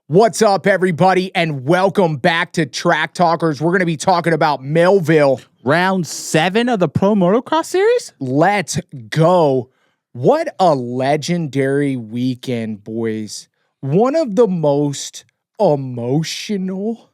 What's up, everybody, and welcome back to Track Talkers. We're going to be talking about Millville. Round 7 of the Pro Motocross Series? Let's go. What a legendary weekend, boys. One of the most emotional,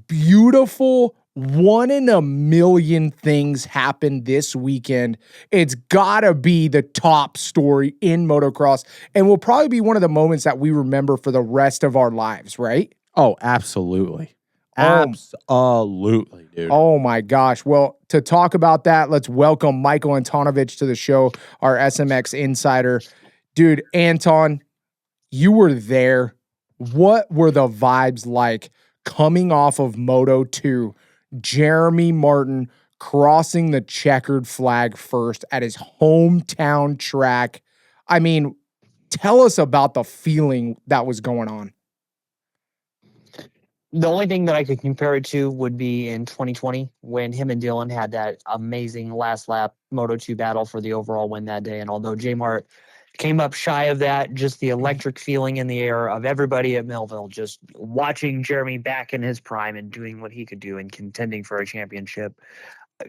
beautiful, one in a million things happened this weekend. It's gotta be the top story in motocross and will probably be one of the moments that we remember for the rest of our lives, right? Oh, absolutely. Absolutely, dude. Oh my gosh. Well, to talk about that, let's welcome Michael Antonovich to the show, our SMX insider. Dude, Anton, you were there. What were the vibes like coming off of Moto 2? Jeremy Martin crossing the checkered flag first at his hometown track. I mean, tell us about the feeling that was going on. The only thing that I could compare it to would be in 2020 when him and Dylan had that amazing last lap Moto 2 battle for the overall win that day. And although J-Mart came up shy of that, just the electric feeling in the air of everybody at Millville just watching Jeremy back in his prime and doing what he could do and contending for a championship.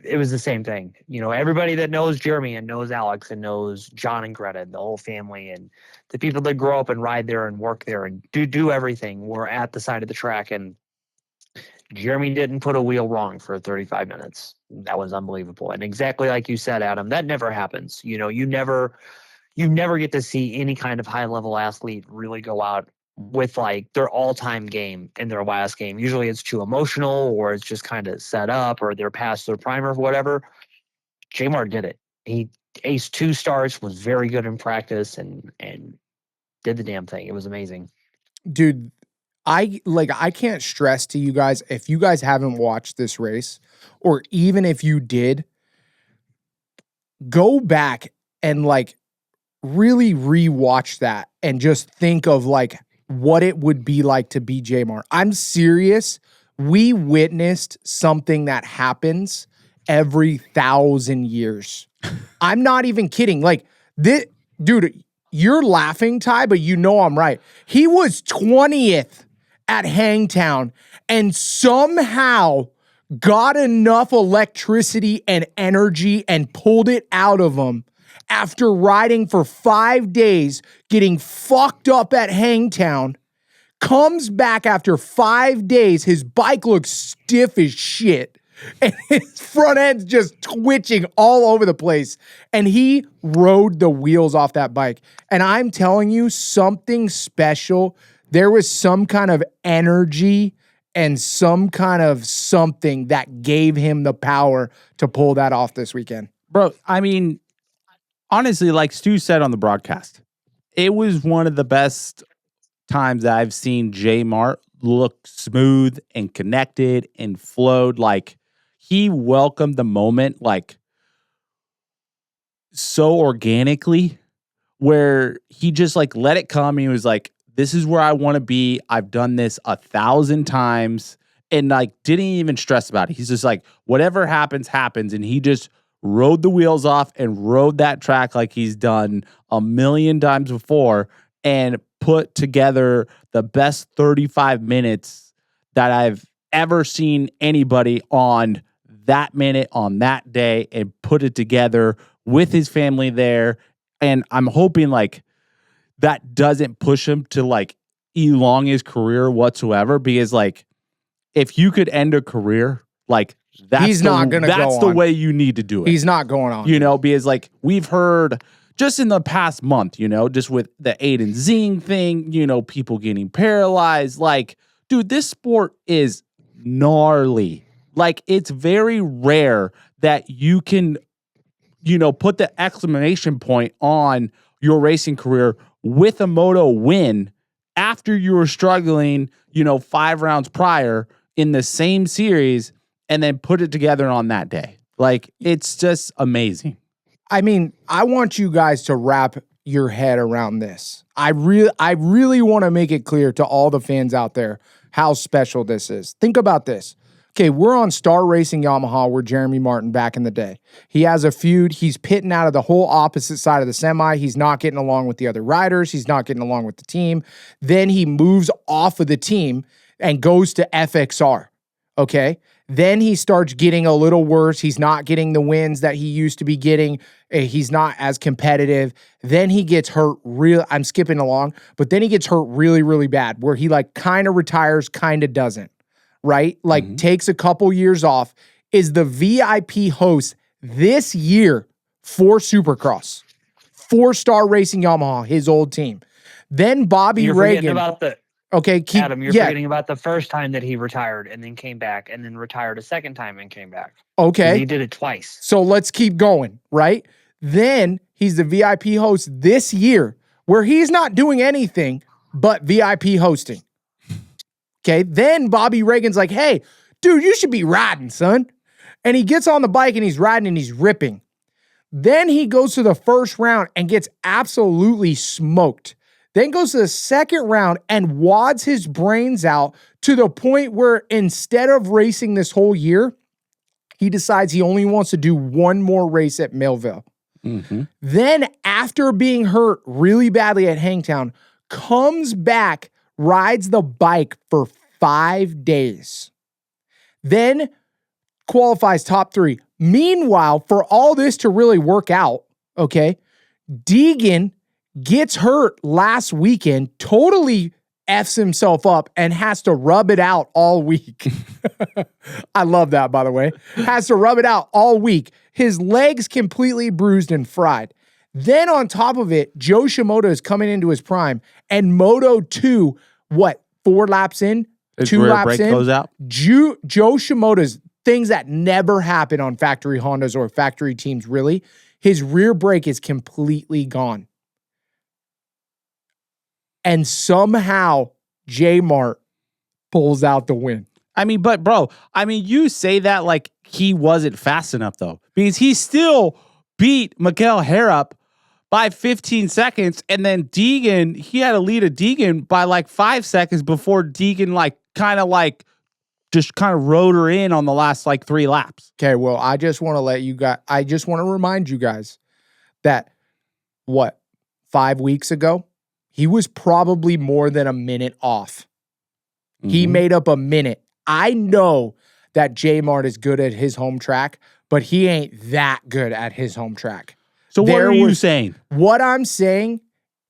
It was the same thing. You know, everybody that knows Jeremy and knows Alex and knows John and Greta and the whole family and the people that grow up and ride there and work there and do everything were at the side of the track. And Jeremy didn't put a wheel wrong for 35 minutes. That was unbelievable. And exactly like you said, Adam, that never happens. You know, you never get to see any kind of high-level athlete really go out with like their all-time game in their last game. Usually it's too emotional or it's just kind of set up or they're past their prime or whatever. J-Mart did it. He aced 2 starts, was very good in practice and did the damn thing. It was amazing. Dude, I can't stress to you guys, if you guys haven't watched this race, or even if you did, go back and really rewatch that and just think of what it would be like to be J-Mart. I'm serious. We witnessed something that happens every 1,000 years. I'm not even kidding. This, dude, you're laughing, Ty, but you know I'm right. He was 20th at Hangtown and somehow got enough electricity and energy and pulled it out of him after riding for 5 days, getting fucked up at Hangtown, comes back after 5 days, his bike looks stiff as shit, and his front end's just twitching all over the place, and he rode the wheels off that bike. And I'm telling you, something special. There was some kind of energy and some kind of something that gave him the power to pull that off this weekend. Bro, I mean, honestly, like Stu said on the broadcast, it was one of the best times that I've seen J-Mart look smooth and connected and flowed. Like, he welcomed the moment, so organically, where he just, let it come. And he was like, this is where I want to be. I've done this 1,000 times. And, didn't even stress about it. He's just like, whatever happens, happens. And he just rode the wheels off and rode that track like he's done 1,000,000 times before and put together the best 35 minutes that I've ever seen anybody on that minute on that day and put it together with his family there. And I'm hoping that doesn't push him to elong his career whatsoever, because if you could end a career, that's the way you need to do it. He's not going on. You know, because we've heard just in the past month, just with the Aiden Zing thing, people getting paralyzed. Dude, this sport is gnarly. It's very rare that you can, put the exclamation point on your racing career with a moto win after you were struggling, 5 rounds prior in the same series, and then put it together on that day. It's just amazing. I mean, I want you guys to wrap your head around this. I really want to make it clear to all the fans out there how special this is. Think about this. Okay, we're on Star Racing Yamaha where Jeremy Martin back in the day. He has a feud. He's pitting out of the whole opposite side of the semi. He's not getting along with the other riders. He's not getting along with the team. Then he moves off of the team and goes to FXR. Okay? Then he starts getting a little worse. He's not getting the wins that he used to be getting. He's not as competitive. Then he gets hurt I'm skipping along, but then he gets hurt really, really bad where he like kind of retires, kind of doesn't. Right? Like takes a couple years off, is the VIP host this year for Supercross. 4-Star Racing Yamaha, his old team. Then Bobby Reagan. Adam, you're forgetting about the first time that he retired and then came back and then retired a second time and came back. Okay. He did it twice. So let's keep going, right? Then he's the VIP host this year where he's not doing anything but VIP hosting. Okay, then Bobby Reagan's like, hey, dude, you should be riding, son. And he gets on the bike and he's riding and he's ripping. Then he goes to the first round and gets absolutely smoked. Then goes to the second round and wads his brains out to the point where instead of racing this whole year, he decides he only wants to do one more race at Millville. Then after being hurt really badly at Hangtown, comes back, rides the bike for 5 days. Then qualifies top 3. Meanwhile, for all this to really work out, okay, Deegan gets hurt last weekend, totally F's himself up and has to rub it out all week. I love that, by the way. Has to rub it out all week. His legs completely bruised and fried. Then on top of it, Joe Shimoda is coming into his prime, and Moto 2, 4 laps in? His 2 rear laps brake in? goes out. Joe Shimoda's things that never happen on factory Hondas or factory teams, really. His rear brake is completely gone. And somehow J-Mart pulls out the win. I mean, but bro, you say that like he wasn't fast enough though, because he still beat Miguel Harrop by 15 seconds. And then Deegan, he had a lead of Deegan by like 5 seconds before Deegan just kind of rode her in on the last like 3 laps. Okay, well, I just want to remind you guys that 5 weeks ago, he was probably more than a minute off. He made up a minute. I know that J-Mart is good at his home track, but he ain't that good at his home track. So what are you saying? What I'm saying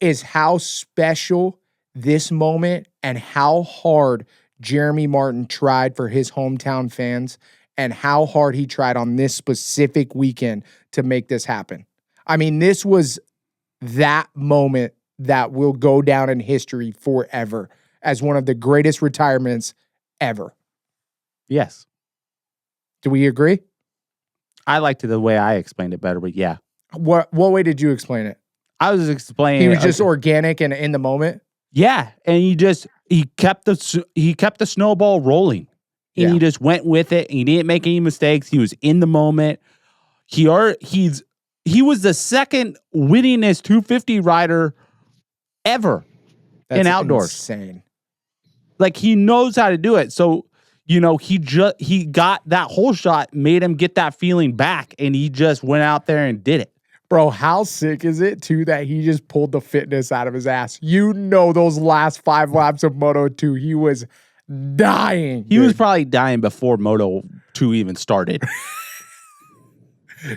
is how special this moment and how hard Jeremy Martin tried for his hometown fans and how hard he tried on this specific weekend to make this happen. I mean, this was that moment that will go down in history forever as one of the greatest retirements ever. Yes. Do we agree? I liked the way I explained it better, but yeah. What way did you explain it? I was explaining He was just organic and in the moment? Yeah, and he kept the snowball rolling. And he just went with it and he didn't make any mistakes. He was in the moment. He was the second winningest 250 rider ever in outdoors. Insane. Like he knows how to do it. So, he got that whole shot, made him get that feeling back, and he just went out there and did it. Bro, how sick is it too that he just pulled the fitness out of his ass? Those last 5 laps of Moto 2, he was dying. He was probably dying before Moto 2 even started.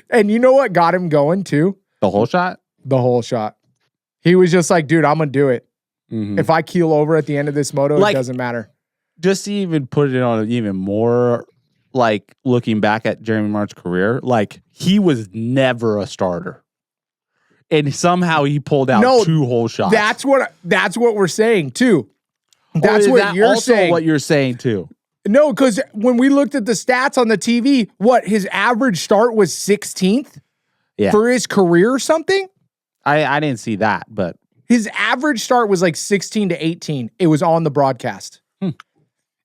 And you know what got him going too? The whole shot? The whole shot. He was just like, dude, I'm going to do it. If I keel over at the end of this Moto, it doesn't matter. Just to even put it on even more, like, looking back at Jeremy Martin's career, like, he was never a starter. And somehow he pulled out 2 whole shots. That's what we're saying too. That's what you're saying. What you're saying too. No, because when we looked at the stats on the TV, his average start was 16th for his career or something? I didn't see that, but his average start was like 16 to 18. It was on the broadcast.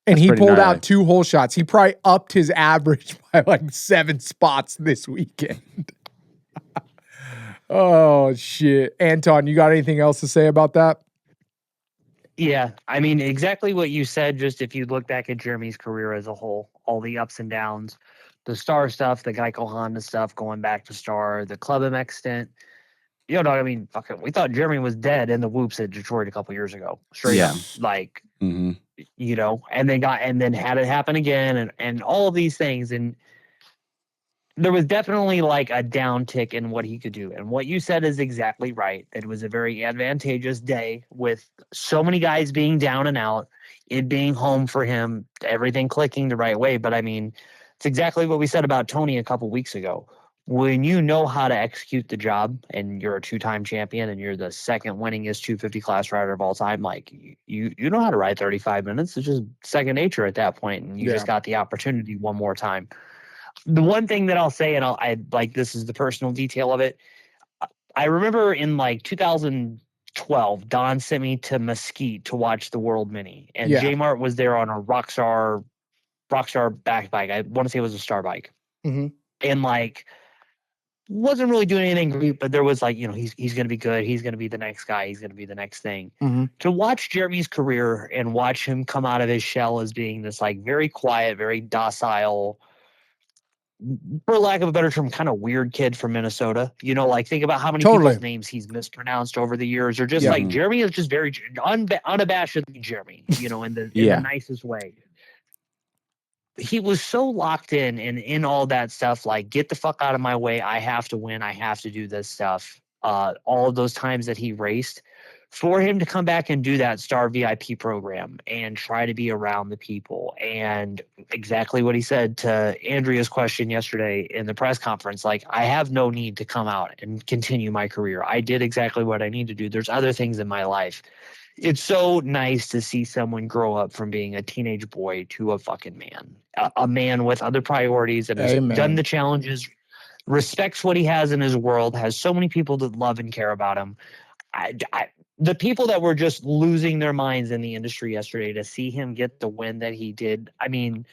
And he pulled out 2 whole shots. He probably upped his average by like 7 spots this weekend. Oh, shit. Anton, you got anything else to say about that? Yeah, I mean, exactly what you said, just if you look back at Jeremy's career as a whole, all the ups and downs, the Star stuff, the Geico Honda stuff, going back to Star, the Club MX stint. You know, I mean, fucking, we thought Jeremy was dead in the whoops at Detroit a couple years ago. Straight Yeah. up, like, Mm-hmm. you know, and then had it happen again, and all of these things, and there was definitely like a downtick in what he could do. And what you said is exactly right. It was a very advantageous day with so many guys being down and out, it being home for him, everything clicking the right way. But I mean, it's exactly what we said about Tony a couple weeks ago. When you know how to execute the job and you're a two-time champion and you're the second winningest 250 class rider of all time, like you know how to ride 35 minutes. It's just second nature at that point, and you just got the opportunity one more time. The one thing that I'll say, and I like, this is the personal detail of it. I remember in like 2012, Don sent me to Mesquite to watch the World Mini, and Yeah. J-Mart was there on a Rockstar back bike. I want to say it was a Star bike, Mhm. and like wasn't really doing anything great, but there was like, you know, he's going to be good. He's going to be the next guy. He's going to be the next thing. Mhm. To watch Jeremy's career and watch him come out of his shell as being this like very quiet, very docile, for lack of a better term, kind of weird kid from Minnesota. You know, like think about how many Totally. people's names he's mispronounced over the years, or just Yeah. like Jeremy is just very unabashedly Jeremy, you know, in the nicest way. He was so locked in all that stuff, like, get the fuck out of my way. I have to win. I have to do this stuff. All of those times that he raced, for him to come back and do that Star VIP program and try to be around the people, and exactly what he said to Andrea's question yesterday in the press conference, like, I have no need to come out and continue my career. I did exactly what I need to do. There's other things in my life. It's so nice to see someone grow up from being a teenage boy to a fucking man, a man with other priorities, and has done the challenges, respects what he has in his world, has so many people that love and care about him. The people that were just losing their minds in the industry yesterday, to see him get the win that he did. I mean,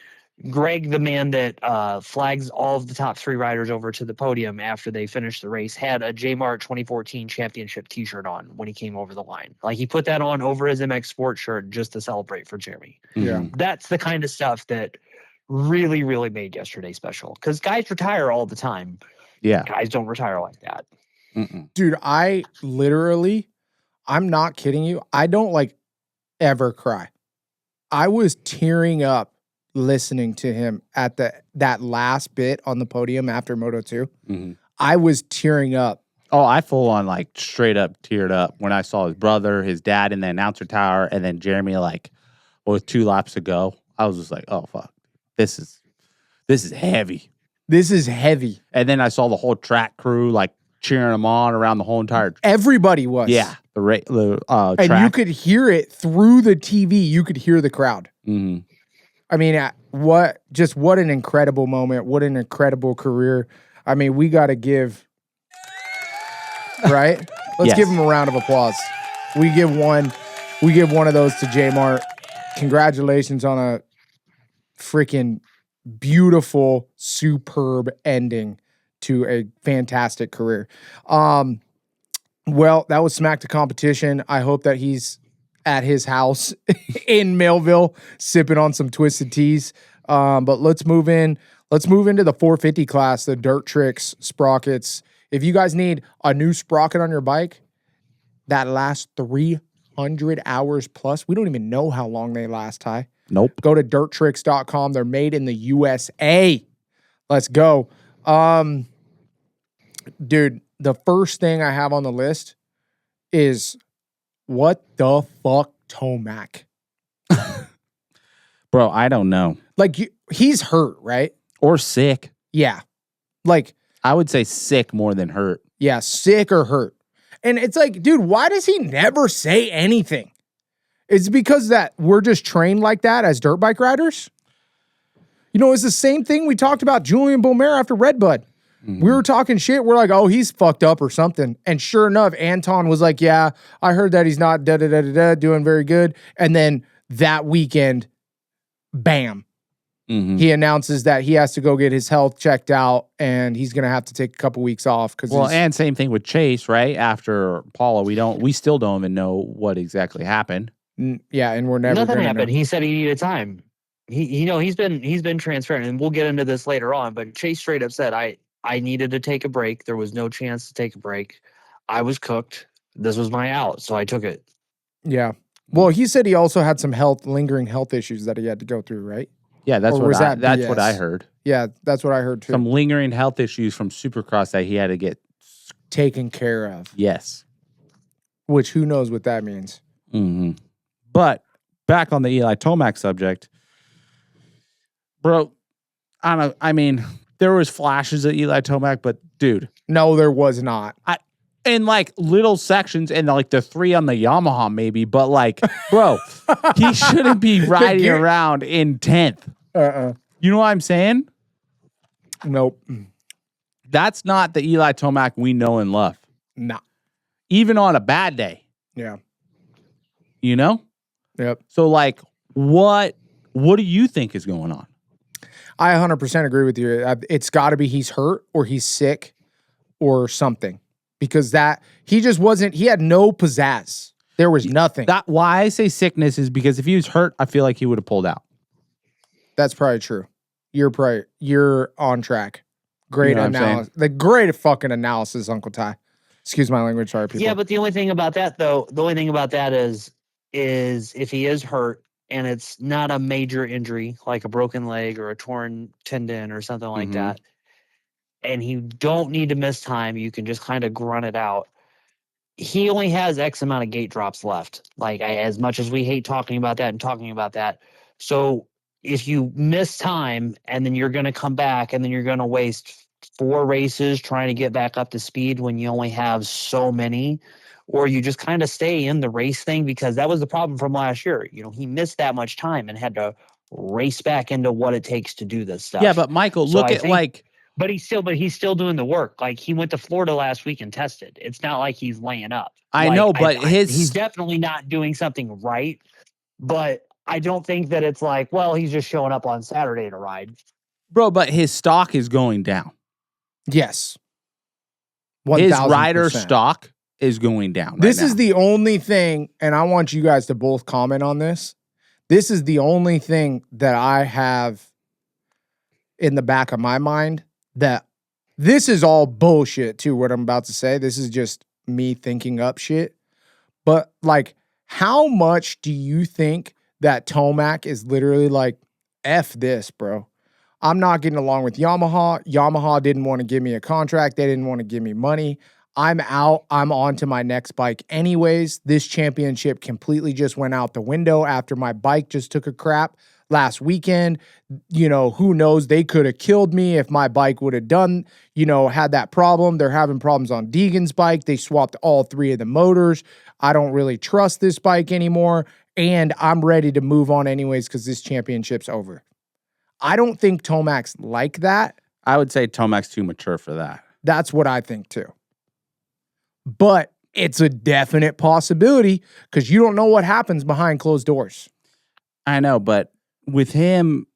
Greg, the man that flags all of the top three riders over to the podium after they finished the race, had a J-Mart 2014 championship t-shirt on when he came over the line. Like, he put that on over his MX Sport shirt just to celebrate for Jeremy. Yeah. That's the kind of stuff that really, really made yesterday special. Because guys retire all the time. Yeah. Guys don't retire like that. Mm-mm. Dude, I'm not kidding you. I don't like ever cry. I was tearing up listening to him at that last bit on the podium after Moto 2. Mm-hmm. I was tearing up. Oh, I full on like straight up teared up when I saw his brother, his dad in the announcer tower, and then Jeremy like with 2 laps to go. I was just like, oh fuck. This is heavy. This is heavy. And then I saw the whole track crew like cheering him on around the whole entire. Everybody was. Yeah, the and track. you could hear it through the TV. You could hear the crowd. Mm-hmm. I mean, what an incredible moment. What an incredible career. I mean, we got to give, right? Let's give him a round of applause. We give one of those to J-Mart. Congratulations on a freaking beautiful, superb ending to a fantastic career. Well, that was Smack the Competition. I hope that he's at his house in Millville sipping on some Twisted Teas. But let's move into the 450 class, the Dirt Tricks sprockets. If you guys need a new sprocket on your bike that lasts 300 hours plus, we don't even know how long they last, Ty. Nope. Go to dirttricks.com. They're made in the USA. Let's go. Dude, the first thing I have on the list is, what the fuck, Tomac? Bro, I don't know. Like, he's hurt, right? Or sick. Yeah. Like, I would say sick more than hurt. yeah, sick or hurt. And it's like, dude, why does he never say anything? It's because that we're just trained like that as dirt bike riders. You know, it's the same thing we talked about Julian Beaumer after Redbud. Mm-hmm. We were talking shit. We're like, oh, he's fucked up or something. And sure enough, Anton was like, yeah, I heard that he's not doing very good. And then that weekend, bam. Mm-hmm. He announces that he has to go get his health checked out and he's going to have to take a couple weeks off. And same thing with Chase, right? After Paula, we still don't even know what exactly happened. Yeah, and we're never Nothing happened. know. He said he needed time. he's been transparent, and we'll get into this later on. But Chase straight up said, I needed to take a break. There was no chance to take a break. I was cooked. This was my out, so I took it. Yeah. Well, he said he also had some lingering health issues that he had to go through, right? Yeah, that's Or what was that that's what I BS? heard. Yeah, that's what I heard too. Some lingering health issues from Supercross that he had to get. Taken care of. Yes. Which who knows what that means. Mm-hmm. But back on the Eli Tomac subject, bro. I mean, there was flashes of Eli Tomac, but dude, No, there was not. in like little sections and like the 3 on the Yamaha maybe, but like, bro, he shouldn't be riding around in 10th. You know what I'm saying? Nope. That's not the Eli Tomac we know and love. Nah. Even on a bad day. Yeah. You know? Yep. So like, what do you think is going on? I 100% agree with you. It's got to be he's hurt or he's sick or something, because that he just wasn't. He had no pizzazz. There was nothing. That why I say sickness is because if he was hurt, I feel like he would have pulled out. That's probably true. You're on track. Great You know what I'm analysis. The great fucking analysis, Uncle Ty. Excuse my language, sorry, people. Yeah, but the only thing about that, though, is if he is hurt and it's not a major injury like a broken leg or a torn tendon or something like that, and you don't need to miss time, you can just kind of grunt it out. He only has X amount of gate drops left. Like, as much as we hate talking about that. So if you miss time and then you're going to come back and then you're going to waste 4 races trying to get back up to speed when you only have so many, or you just kind of stay in the race thing, because that was the problem from last year. You know, he missed that much time and had to race back into what it takes to do this stuff. Yeah, but Michael, So look I at think- like, But he's still doing the work. Like, he went to Florida last week and tested. It's not like he's laying up. I Like, know, but he's definitely not doing something right. But I don't think that it's like, well, he's just showing up on Saturday to ride. bro, but his stock is going down. Yes. His 1000%. rider stock is going down. This right is now. the only thing, and I want you guys to both comment on this. This is the only thing that I have in the back of my mind that this is all bullshit too, what I'm about to say. This is just me thinking up shit. But like, how much do you think that Tomac is literally like, F this, bro? I'm not getting along with Yamaha. Yamaha didn't want to give me a contract. They didn't want to give me money. I'm out. I'm on to my next bike anyways. This championship completely just went out the window after my bike just took a crap last weekend. You know, who knows? They could have killed me if my bike would have had that problem. They're having problems on Deegan's bike. They swapped all 3 of the motors. I don't really trust this bike anymore. And I'm ready to move on anyways because this championship's over. I don't think Tomac's like that. I would say Tomac's too mature for that. That's what I think too. But it's a definite possibility because you don't know what happens behind closed doors. I know, but with him,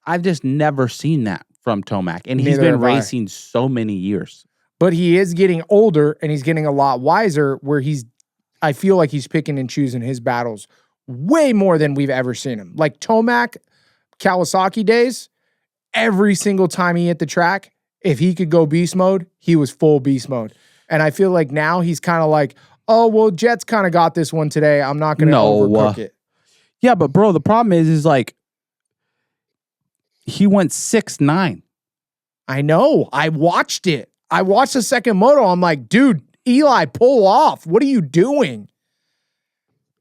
I've just never seen that from Tomac. And he's Neither been have I. racing so many years. But he is getting older and he's getting a lot wiser where I feel like he's picking and choosing his battles way more than we've ever seen him. Like Tomac, Kawasaki days, every single time he hit the track, if he could go beast mode, he was full beast mode. And I feel like now he's kind of like, oh, well, Jet's kind of got this one today. I'm not going to overcook it. Yeah, but bro, the problem is like, he went 6'9". I know. I watched it. I watched the second moto. I'm like, dude, Eli, pull off. What are you doing?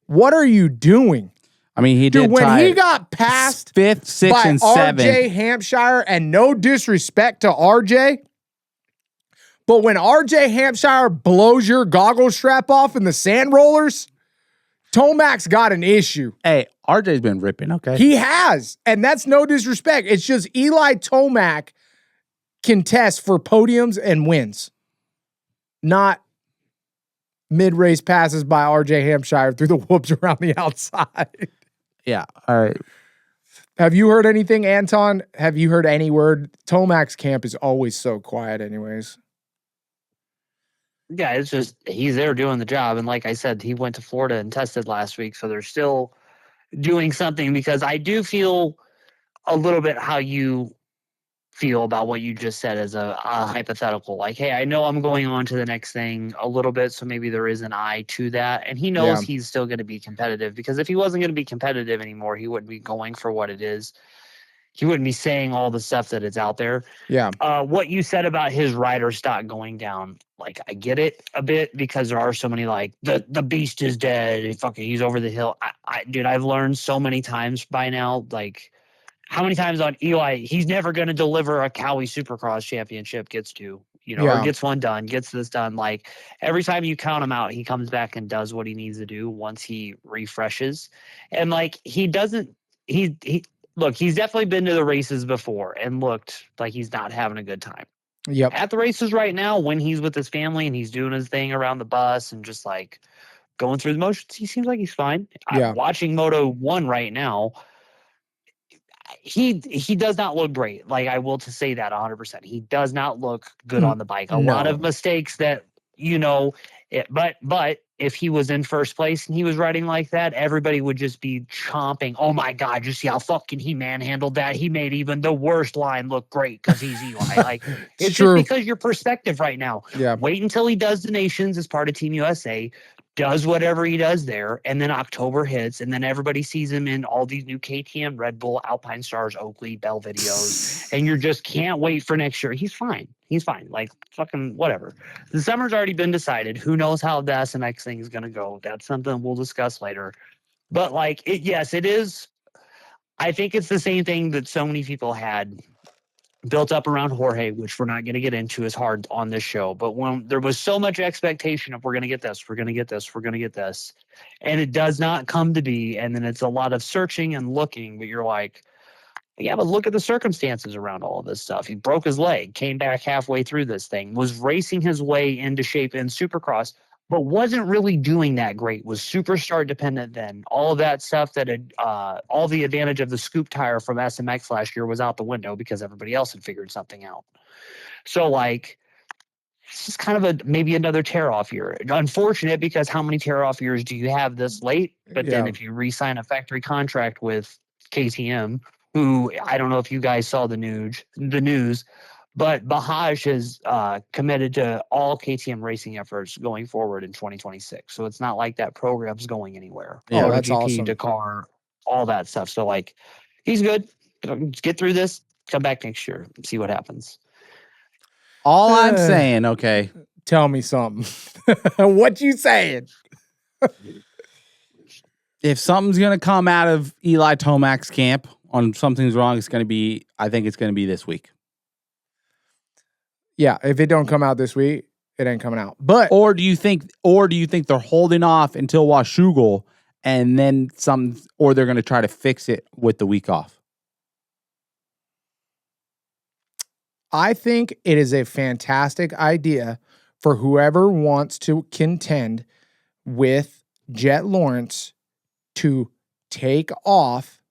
What are you doing? I mean, he did. Dude, when he got passed 5th, 6th, by and 7th. RJ Hampshire, and no disrespect to RJ, but when RJ Hampshire blows your goggle strap off in the sand rollers, Tomac's got an issue. Hey, RJ's been ripping, okay? He has, and that's no disrespect. It's just Eli Tomac can test for podiums and wins, not mid-race passes by RJ Hampshire through the whoops around the outside. Yeah, all right. Have you heard anything, Anton? Have you heard any word? Tomac's camp is always so quiet anyways. Yeah, it's just he's there doing the job. And like I said, he went to Florida and tested last week. So there's still doing something, because I do feel a little bit how you feel about what you just said as a hypothetical. Like, hey, I know I'm going on to the next thing a little bit, so maybe there is an eye to that. And he knows Yeah. he's still going to be competitive, because if he wasn't going to be competitive anymore, he wouldn't be going for what it is. He wouldn't be saying all the stuff that is out there. Yeah. What you said about his rider stock going down, like, I get it a bit, because there are so many, like, the beast is dead. Fucking, he's over the hill. Dude, I've learned so many times by now, like, how many times on Eli, he's never going to deliver a Cowie Supercross championship, gets to, or gets one done, gets this done. Like, every time you count him out, he comes back and does what he needs to do once he refreshes. And like, he doesn't, look, he's definitely been to the races before and looked like he's not having a good time. Yep. At the races right now, when he's with his family and he's doing his thing around the bus and just like going through the motions, he seems like he's fine. Yeah. I'm watching Moto 1 right now. He does not look great. Like, I will to say that 100%. He does not look good on the bike. A lot of mistakes that, but if he was in first place and he was riding like that, everybody would just be chomping. Oh my God, you see how fucking he manhandled that? He made even the worst line look great because he's Eli. Like, it's true. just because your perspective right now. Yeah. Wait until he does the Nations as part of Team USA, does whatever he does there, and then October hits, and then everybody sees him in all these new KTM, Red Bull, Alpine Stars, Oakley, Bell videos, and you just can't wait for next year. He's fine. He's fine. Like, fucking whatever. The summer's already been decided. Who knows how the SMX thing is going to go? That's something we'll discuss later. But, like, yes, it is. I think it's the same thing that so many people had built up around Jorge, which we're not going to get into as hard on this show. But when there was so much expectation of, we're going to get this, we're going to get this, we're going to get this, and it does not come to be, and then it's a lot of searching and looking, but you're like, yeah, but look at the circumstances around all of this stuff. He broke his leg, came back halfway through this thing, was racing his way into shape in Supercross, but wasn't really doing that great, was superstar dependent then. All of that stuff that had, all the advantage of the scoop tire from SMX last year was out the window because everybody else had figured something out. So, like, it's just kind of maybe another tear-off year. Unfortunate, because how many tear-off years do you have this late? But then if you re-sign a factory contract with KTM, who, I don't know if you guys saw the news, but Bahaj has committed to all KTM racing efforts going forward in 2026. So it's not like that program's going anywhere. Yeah, that's MotoGP, awesome. Dakar, all that stuff. So, like, he's good. Get through this. Come back next year and see what happens. All I'm saying, okay. Tell me something. What you saying? If something's going to come out of Eli Tomac's camp on something's wrong, I think it's going to be this week. Yeah, if it don't come out this week, it ain't coming out. But Or do you think they're holding off until Washougal and then or they're going to try to fix it with the week off? I think it is a fantastic idea for whoever wants to contend with Jet Lawrence to take off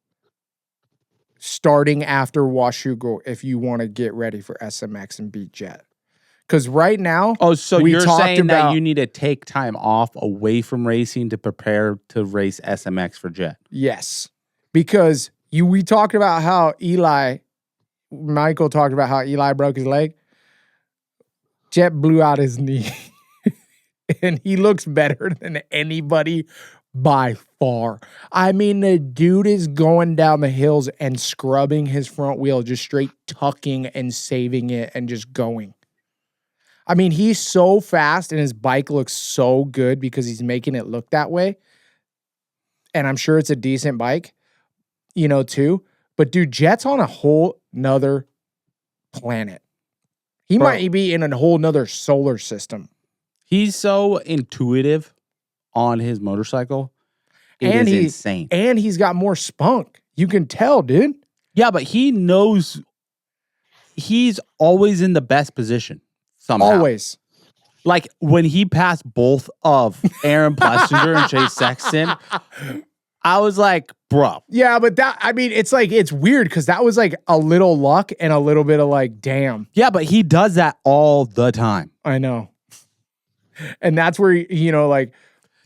starting after Washougal if you want to get ready for SMX and beat Jet. Because right now, so you're saying that you need to take time off away from racing to prepare to race SMX for Jet? Yes. Because we talked about how Michael talked about how Eli broke his leg. Jet blew out his knee. And he looks better than anybody by far. I mean, the dude is going down the hills and scrubbing his front wheel, just straight tucking and saving it and just going. I mean, he's so fast and his bike looks so good because he's making it look that way. And I'm sure it's a decent bike, too. But dude, Jet's on a whole nother planet. He might be in a whole nother solar system. He's so intuitive on his motorcycle. It is insane. And he's got more spunk. You can tell, dude. Yeah, but he knows he's always in the best position somehow. Always. Like when he passed both of Aaron Plessinger and Chase Sexton, I was like, bro. Yeah, but it's weird because that was like a little luck and a little bit of like, damn. Yeah, but he does that all the time. I know. And that's where,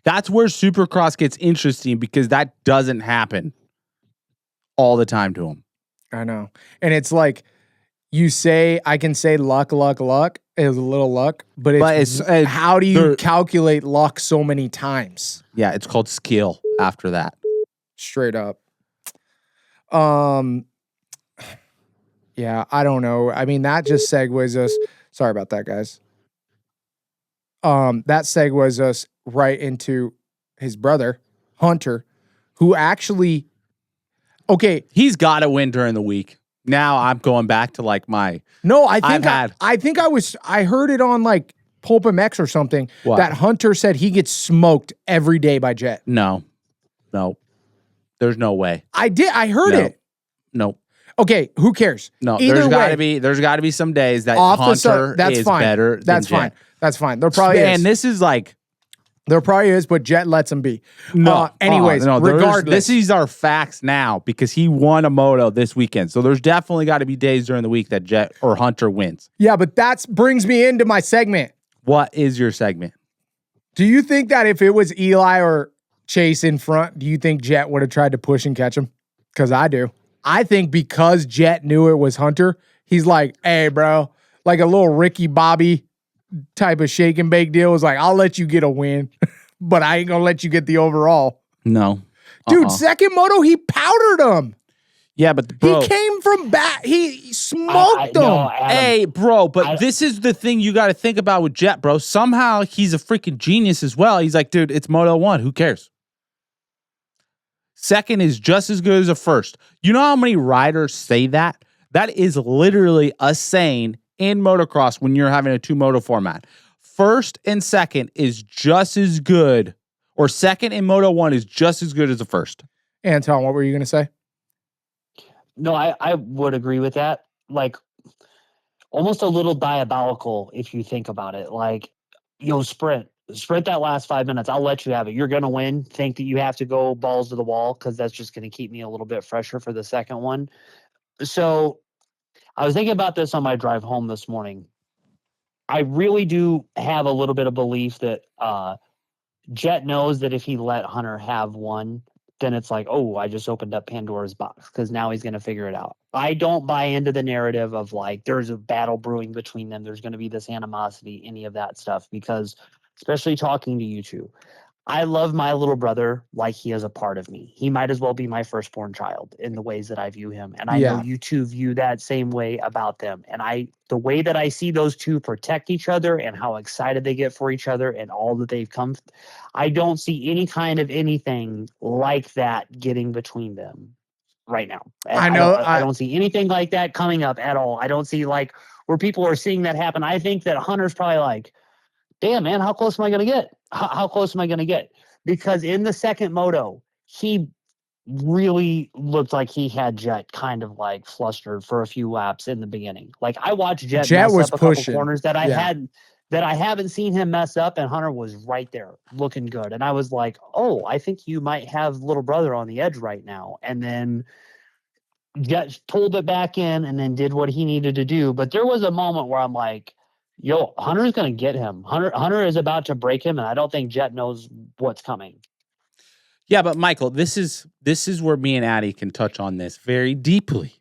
That's where Supercross gets interesting because that doesn't happen all the time to him. I know. And it's like I can say luck. It was a little luck, but it's how do you calculate luck so many times? Yeah, it's called skill after that. Straight up. Yeah, I don't know. I mean, that just segues us. Sorry about that, guys. That segues us right into his brother, Hunter, who actually, okay. He's got to win during the week. Now I'm going back to like my. No, I heard it on like Pulp MX or something that Hunter said he gets smoked every day by Jet. No. There's no way. I heard it. No. Okay, who cares? No, there's got to be some days that Hunter is better than That's Jet. fine. That's fine. There probably is. And this is like. There probably is, but Jet lets him be. Anyways, regardless. These are facts now because he won a moto this weekend. So there's definitely got to be days during the week that Jet or Hunter wins. Yeah, but that brings me into my segment. What is your segment? Do you think that if it was Eli or Chase in front, do you think Jet would have tried to push and catch him? Because I do. I think because Jet knew it was Hunter, he's like, hey, bro, like a little Ricky Bobby type of shake and bake deal. Was like, I'll let you get a win, but I ain't gonna let you get the overall. No. Dude, second moto, he powdered him. Yeah, but bro, he came from back. He smoked them. No, Adam, hey, bro, but this is the thing you got to think about with Jet, bro. Somehow he's a freaking genius as well. He's like, dude, it's Moto 1. Who cares? Second is just as good as a first. You know how many riders say that? That is literally a saying in motocross when you're having a two moto format. First and second is just as good, or second in Moto 1 is just as good as the first. Anton, what were you going to say? No, I would agree with that. Like, almost a little diabolical if you think about it. Like, sprint that last 5 minutes. I'll let you have it. You're going to win. Think that you have to go balls to the wall because that's just going to keep me a little bit fresher for the second one. So I was thinking about this on my drive home this morning. I really do have a little bit of belief that Jet knows that if he let Hunter have one, then it's like, oh, I just opened up Pandora's box because now he's going to figure it out. I don't buy into the narrative of like there's a battle brewing between them. There's going to be this animosity, any of that stuff, because especially talking to you two, I love my little brother like he is a part of me. He might as well be my firstborn child in the ways that I view him. And I know you two view that same way about them. And the way that I see those two protect each other and how excited they get for each other and all that they've come, I don't see any kind of anything like that getting between them right now. I know. I don't see anything like that coming up at all. I don't see like where people are seeing that happen. I think that Hunter's probably like, damn, man, how close am I going to get? How close am I going to get? Because in the second moto, he really looked like he had Jet kind of like flustered for a few laps in the beginning. Like I watched Jet mess was up a pushing. couple corners that I haven't seen him mess up, and Hunter was right there looking good. And I was like, oh, I think you might have little brother on the edge right now. And then Jet pulled it back in and then did what he needed to do. But there was a moment where I'm like, yo, Hunter's going to get him. Hunter is about to break him, and I don't think Jet knows what's coming. Yeah, but Michael, this is where me and Addie can touch on this very deeply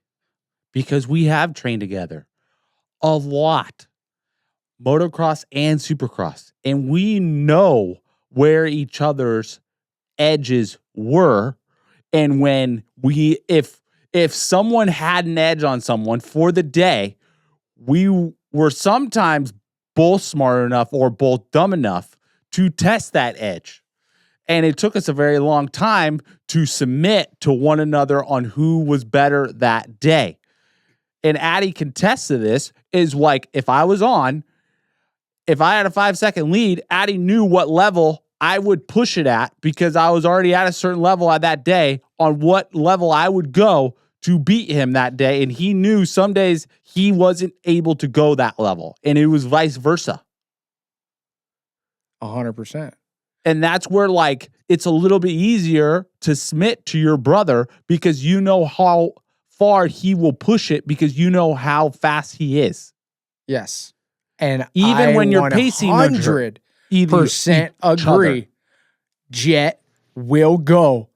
because we have trained together a lot, motocross and supercross, and we know where each other's edges were, and when if someone had an edge on someone for the day, we were sometimes both smart enough or both dumb enough to test that edge. And it took us a very long time to submit to one another on who was better that day. And Addie can test to this is like, if I had a 5-second lead, Addie knew what level I would push it at because I was already at a certain level at that day on what level I would go to beat him that day. And he knew some days he wasn't able to go that level. And it was vice versa. 100%. And that's where like, it's a little bit easier to submit to your brother because you know how far he will push it because you know how fast he is. Yes. And even when you're pacing 100% agree. Jet will go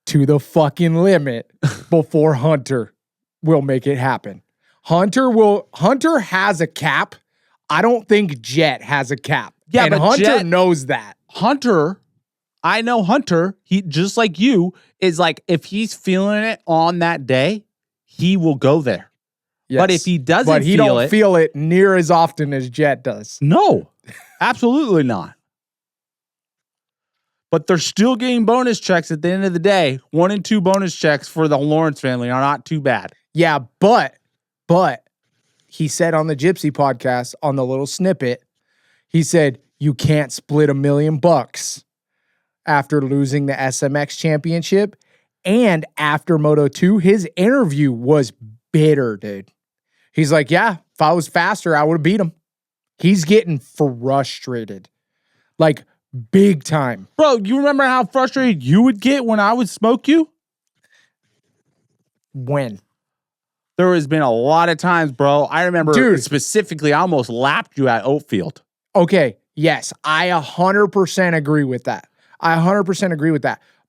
to the fucking limit before Hunter will make it happen. Hunter has a cap. I don't think Jet has a cap. Yeah, and but Hunter knows that. I know Hunter, he just like you, is like, if he's feeling it on that day, he will go there. Yes. But if he doesn't but he don't feel it near as often as Jet does. No, absolutely not. But they're still getting bonus checks at the end of the day. 1 and 2 bonus checks for the Lawrence family are not too bad. Yeah, but he said on the Gypsy podcast, on the little snippet, he said, you can't split $1 million after losing the SMX championship. And after Moto 2, his interview was bitter, dude. He's like, yeah, if I was faster, I would have beat him. He's getting frustrated. Like, big time. Bro, you remember how frustrated you would get when I would smoke you? When? There has been a lot of times, bro. I remember specifically, I almost lapped you at Oatfield. Okay, yes, I 100% agree with that.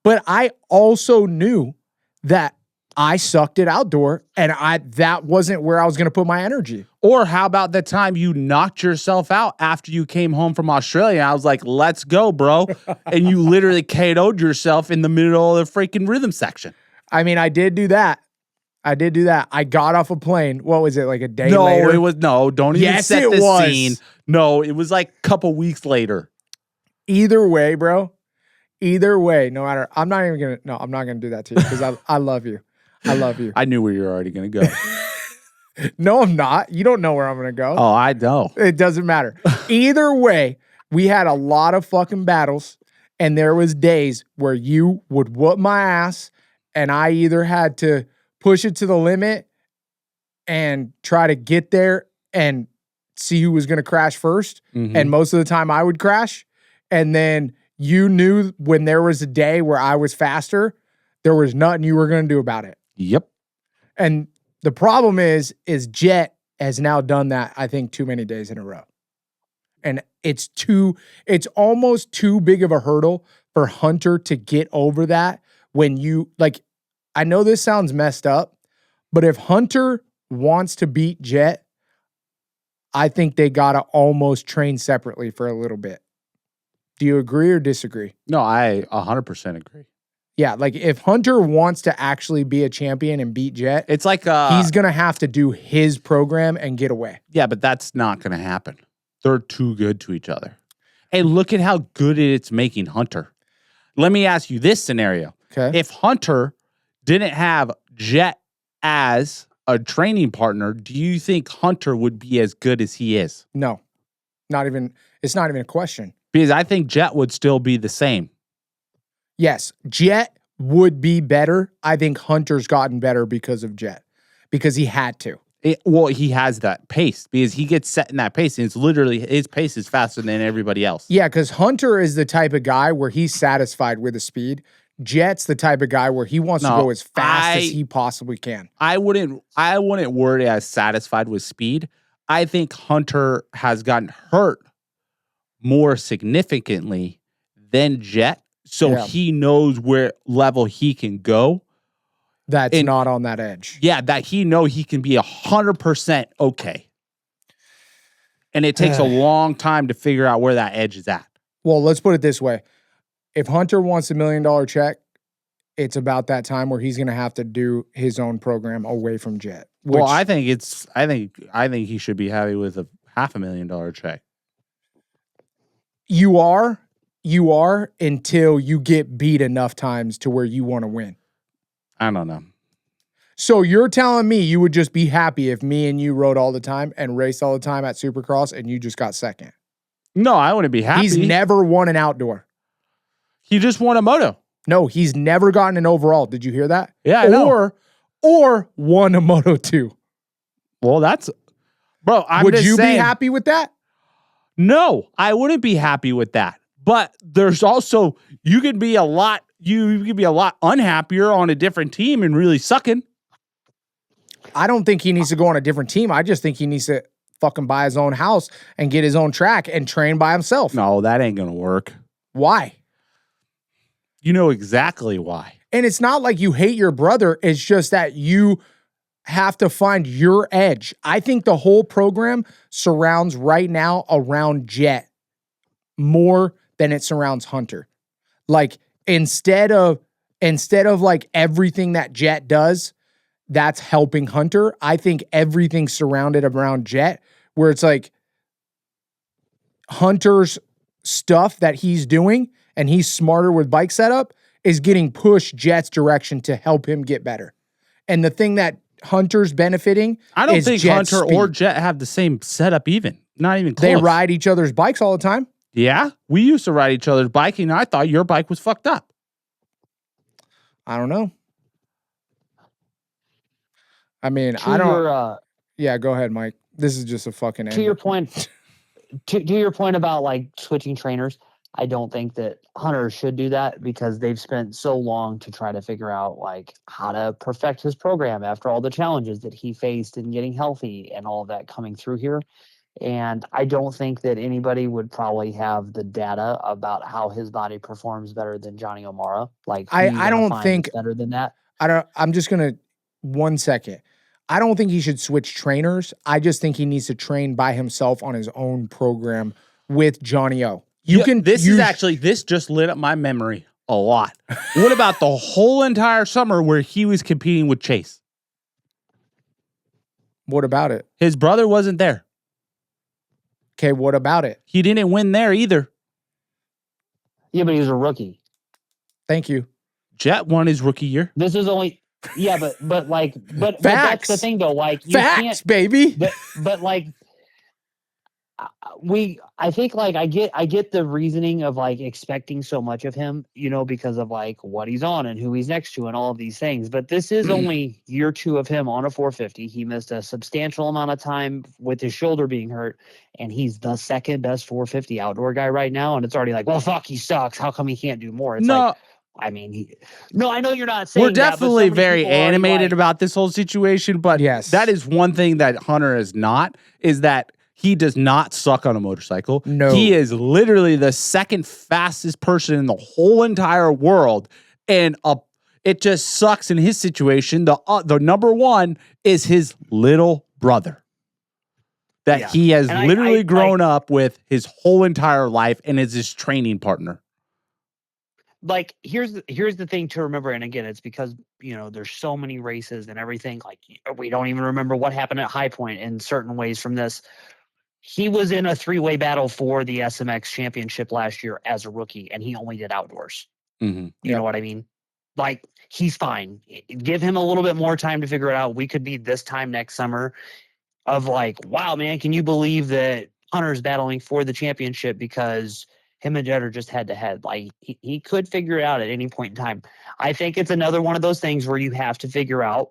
But I also knew that I sucked at outdoor, and that wasn't where I was going to put my energy. Or how about the time you knocked yourself out after you came home from Australia? I was like, let's go, bro. And you literally KO'd yourself in the middle of the freaking rhythm section. I mean, I did do that. I got off a plane. What was it, like a day later? Don't even set the scene. No, it was like a couple weeks later. Either way, bro. Either way, no matter, I'm not going to do that to you because I love you. I love you. I knew where you were already going to go. No, I'm not. You don't know where I'm going to go. Oh, I know. It doesn't matter. Either way, we had a lot of fucking battles, and there was days where you would whoop my ass, and I either had to push it to the limit and try to get there and see who was going to crash first. Mm-hmm. And most of the time I would crash. And then you knew when there was a day where I was faster, there was nothing you were going to do about it. Yep. And the problem is Jet has now done that, I think, too many days in a row. And it's almost too big of a hurdle for Hunter to get over that when you, like, I know this sounds messed up, but if Hunter wants to beat Jet, I think they got to almost train separately for a little bit. Do you agree or disagree? No, I 100% agree. Yeah, like if Hunter wants to actually be a champion and beat Jet, it's like he's going to have to do his program and get away. Yeah, but that's not going to happen. They're too good to each other. Hey, look at how good it's making Hunter. Let me ask you this scenario. Okay. If Hunter didn't have Jet as a training partner, do you think Hunter would be as good as he is? No, it's not even a question. Because I think Jet would still be the same. Yes, Jet would be better. I think Hunter's gotten better because of Jet, because he had to. He has that pace because he gets set in that pace, and it's literally his pace is faster than everybody else. Yeah, because Hunter is the type of guy where he's satisfied with the speed. Jet's the type of guy where he wants to go as fast as he possibly can. I wouldn't word it as satisfied with speed. I think Hunter has gotten hurt more significantly than Jet, so he knows where level he can go. That's not on that edge. Yeah, that he can be 100% okay. And it takes a long time to figure out where that edge is at. Well, let's put it this way. If Hunter wants $1 million check, it's about that time where he's going to have to do his own program away from Jet. Well, I think he should be happy with a $500,000 check. You are until you get beat enough times to where you want to win. I don't know. So you're telling me you would just be happy if me and you rode all the time and raced all the time at Supercross and you just got second? No, I wouldn't be happy. He's never won an outdoor. He just won a moto. No, he's never gotten an overall. Did you hear that? Yeah, I know. Or won a Moto 2. Well, bro, would you be happy with that? No, I wouldn't be happy with that. But there's also, you could be a lot unhappier on a different team and really sucking. I don't think he needs to go on a different team. I just think he needs to fucking buy his own house and get his own track and train by himself. No, that ain't going to work. Why? You know exactly why. And it's not like you hate your brother. It's just that you have to find your edge. I think the whole program surrounds right now around Jet more than it surrounds Hunter. Like instead of like everything that Jet does, that's helping Hunter. I think everything's surrounded around Jet, where it's like Hunter's stuff that he's doing and he's smarter with bike setup is getting pushed Jet's direction to help him get better. And the thing that Hunter's benefiting I don't is think Jet's Hunter speed. or Jet have the same setup even. Not even close. They ride each other's bikes all the time. Yeah, we used to ride each other's bike, and I thought your bike was fucked up. I don't know. I mean, To I don't. your, Yeah, go ahead, Mike. This is just a fucking to end. your point, to your point about like switching trainers, I don't think that Hunter should do that because they've spent so long to try to figure out like how to perfect his program after all the challenges that he faced in getting healthy and all of that coming through here. And I don't think that anybody would probably have the data about how his body performs better than Johnny O'Mara. Like I don't think it's better than that. I'm just gonna 1 second. I don't think he should switch trainers. I just think he needs to train by himself on his own program with Johnny O. This just lit up my memory a lot. What about the whole entire summer where he was competing with Chase? What about it? His brother wasn't there. Okay, what about it? He didn't win there either. Yeah, but he was a rookie. Thank you. Jet won his rookie year. This is only but that's Facts. the thing though. Like you Facts, can't, baby. but like I think like I get the reasoning of like expecting so much of him, you know, because of like what he's on and who he's next to and all of these things. But this is only year 2 of him on a 450. He missed a substantial amount of time with his shoulder being hurt, and he's the second best 450 outdoor guy right now. And it's already like, well, fuck, he sucks. How come he can't do more? It's like, I mean, I know you're not saying we're definitely very animated like, about this whole situation, but yes, that is one thing that Hunter is not, is that he does not suck on a motorcycle. No. He is literally the second fastest person in the whole entire world. And it just sucks in his situation. The number one is his little brother that he has literally grown up with his whole entire life and is his training partner. Like here's the thing to remember, and again, it's because you know there's so many races and everything. Like we don't even remember what happened at High Point in certain ways from this. He was in a 3-way battle for the SMX championship last year as a rookie, and he only did outdoors. Mm-hmm. You know what I mean? Like he's fine. Give him a little bit more time to figure it out. We could be this time next summer of like, wow, man, can you believe that Hunter's battling for the championship because him and Jet are just head to head. Like he could figure it out at any point in time. I think it's another one of those things where you have to figure out,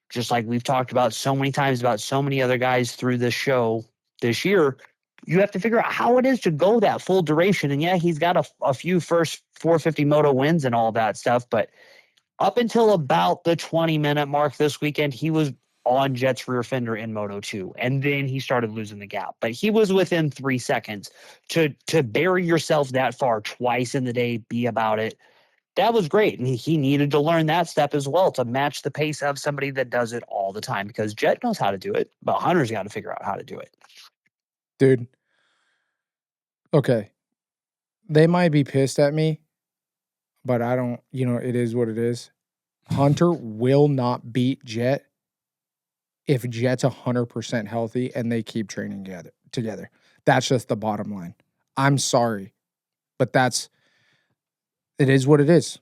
just like we've talked about so many times about so many other guys through this show this year, you have to figure out how it is to go that full duration. And yeah, he's got a few first 450 moto wins and all that stuff, but up until about the 20-minute mark this weekend, he was on Jet's rear fender in Moto 2, and then he started losing the gap. But he was within 3 seconds. To bury yourself that far twice in the day, be about it, that was great. And he needed to learn that step as well to match the pace of somebody that does it all the time, because Jet knows how to do it, but Hunter's got to figure out how to do it. Dude. Okay. They might be pissed at me, but I don't, it is what it is. Hunter will not beat Jet if Jet's 100% healthy and they keep training together. That's just the bottom line. I'm sorry, but it is what it is.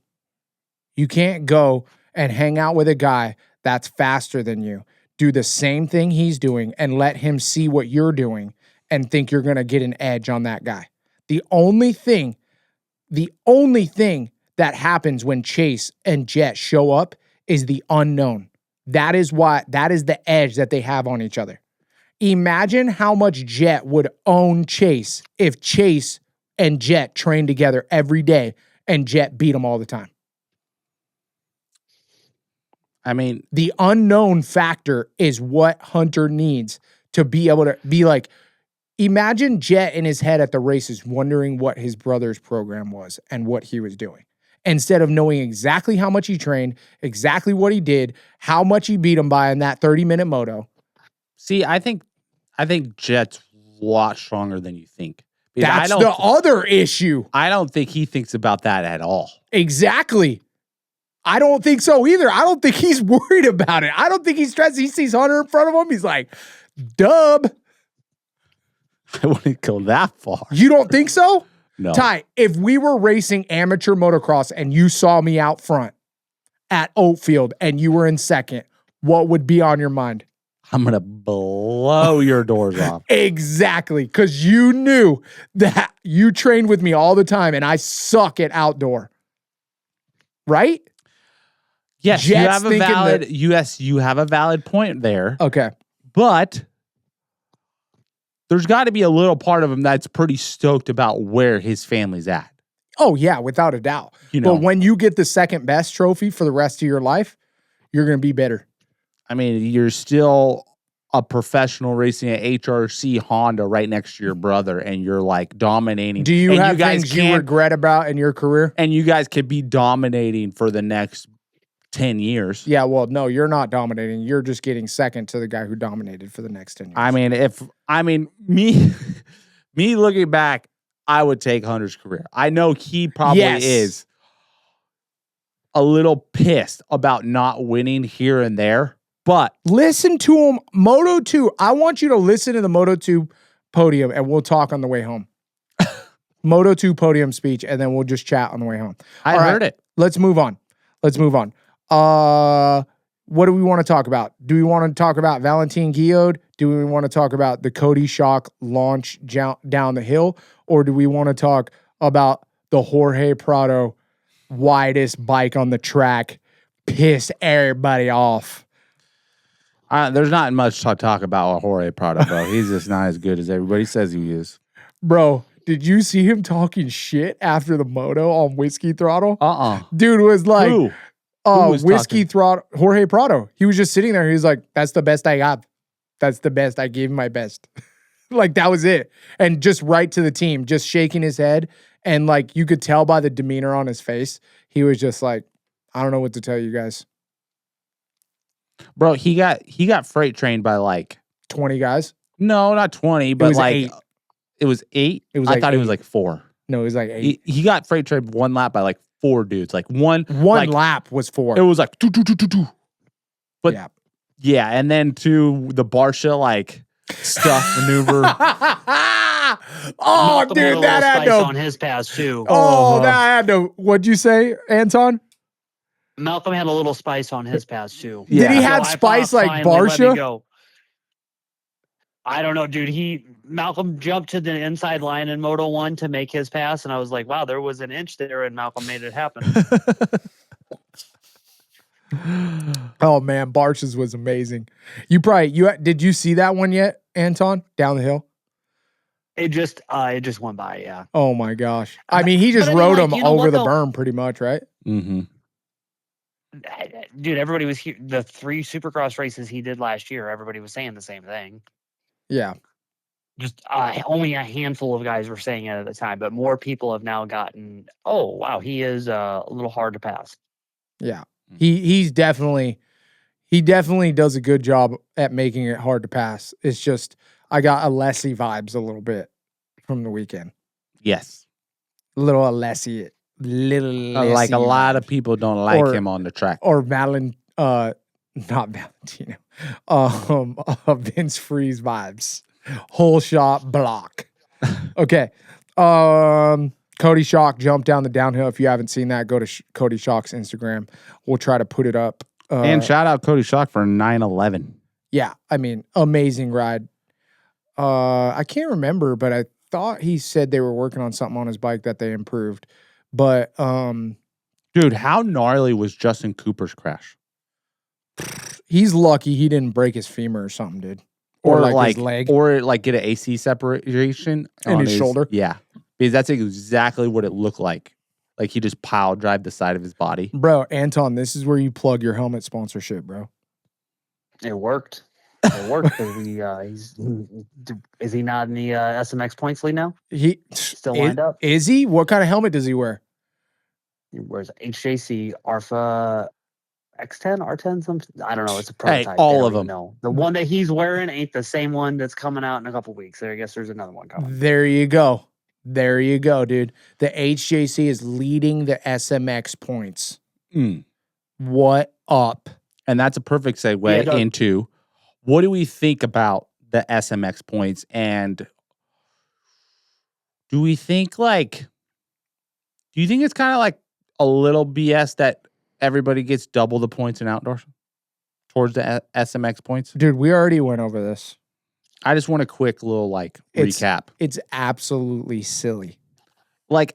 You can't go and hang out with a guy that's faster than you, do the same thing he's doing, and let him see what you're doing and think you're going to get an edge on that guy. The only thing that happens when Chase and Jet show up is the unknown. That is the edge that they have on each other. Imagine how much Jet would own Chase if Chase and Jet trained together every day and Jet beat him all the time. I mean, the unknown factor is what Hunter needs to be able to be like, imagine Jet in his head at the races wondering what his brother's program was and what he was doing. instead of knowing exactly how much he trained, exactly what he did, how much he beat him by in that 30-minute moto. See, I think Jet's a lot stronger than you think. Because That's the other issue. I don't think he thinks about that at all. Exactly. I don't think so either. I don't think he's worried about it. I don't think he's stressed. He sees Hunter in front of him. He's like, dub. I wouldn't go that far. You don't think so? No. Ty, if we were racing amateur motocross and you saw me out front at Oatfield and you were in second, what would be on your mind? I'm going to blow your doors off. Exactly. Because you knew that you trained with me all the time and I suck at outdoor. Right? Yes, you have a valid point there. Okay. But there's got to be a little part of him that's pretty stoked about where his family's at. Oh, yeah, without a doubt. But when you get the second best trophy for the rest of your life, you're going to be better. I mean, you're still a professional racing an HRC Honda right next to your brother, and you're like dominating. Do you have things you regret about in your career? And you guys could be dominating for the next 10 years. Yeah, well, no, you're not dominating. You're just getting second to the guy who dominated for the next 10 years. I mean, me looking back, I would take Hunter's career. I know he probably is a little pissed about not winning here and there. But listen to him. Moto 2. I want you to listen to the Moto 2 podium and we'll talk on the way home. Moto 2 podium speech, and then we'll just chat on the way home. I heard it. Let's move on. What do we want to talk about? Do we want to talk about Valentin Guillaume? Do we want to talk about the Cody Shock launch down the hill? Or do we want to talk about the Jorge Prado widest bike on the track pissed everybody off? There's not much to talk about Jorge Prado, bro. He's just not as good as everybody says he is. Bro, did you see him talking shit after the moto on Whiskey Throttle? Dude was like, Who was Whiskey Throttle, Jorge Prado. He was just sitting there. He was like, that's the best I got. That's the best. I gave him my best. Like, that was it. And just right to the team, just shaking his head. And like, you could tell by the demeanor on his face, he was just like, I don't know what to tell you guys. Bro, he got freight trained by like 20 guys. No, not 20, but like 8. It was 8. It was I like thought 8. it was like 4. No, it was like 8. He got freight trained one lap by like 4 dudes. Like one lap was 4. It was like 2. But yeah, and then to the Barsha like stuff maneuver. Oh, dude, that had no on his pass too. Oh, that had no. What'd you say, Anton? Malcolm had a little spice on his pass too. Yeah. Did he have spice like Barsha? I don't know, dude. Malcolm jumped to the inside line in Moto 1 to make his pass, and I was like, wow, there was an inch there, and Malcolm made it happen. Oh man, Barsha's was amazing. Did you see that one yet, Anton? Down the hill? It just went by, yeah. Oh my gosh. I mean, he just rode him over the berm pretty much, right? Mm-hmm. Dude, everybody was here. The 3 Supercross races he did last year, everybody was saying the same thing. Yeah. Just only a handful of guys were saying it at the time, but more people have now gotten, oh, wow, he is a little hard to pass. Yeah. He definitely does a good job at making it hard to pass. It's just, I got Alessi vibes a little bit from the weekend. Yes. Little Alessi. Like a lot of people don't like him on the track. Or not Valentino. Vince Freeze vibes. Whole shot block. Okay. Cody Shock jumped down the downhill. If you haven't seen that, go to Cody Shock's Instagram. We'll try to put it up. And shout out Cody Shock for 9/11. Yeah, I mean, amazing ride. I can't remember, but I thought he said they were working on something on his bike that they improved. But dude, how gnarly was Justin Cooper's crash? He's lucky he didn't break his femur or something, dude. Or like his leg. Or like get an AC separation in his shoulder. Yeah. Because that's exactly what it looked like. Like he just pile drive the side of his body. Bro, Anton, this is where you plug your helmet sponsorship, bro. It worked. It worked. Is he not in the SMX points league now? He still lined up. Is he? What kind of helmet does he wear? Where's HJC, Arfa X10, R10, something? I don't know. It's a Hey, prototype. all They don't of even them. know. The one that he's wearing ain't the same one that's coming out in a couple weeks. I guess there's another one coming. There you go. There you go, dude. The HJC is leading the SMX points. Mm. What up? And that's a perfect segue into what do we think about the SMX points? And do we think do you think it's kind of like a little BS that everybody gets double the points in outdoors towards the SMX points? Dude, we already went over this. I just want a quick little recap. It's absolutely silly.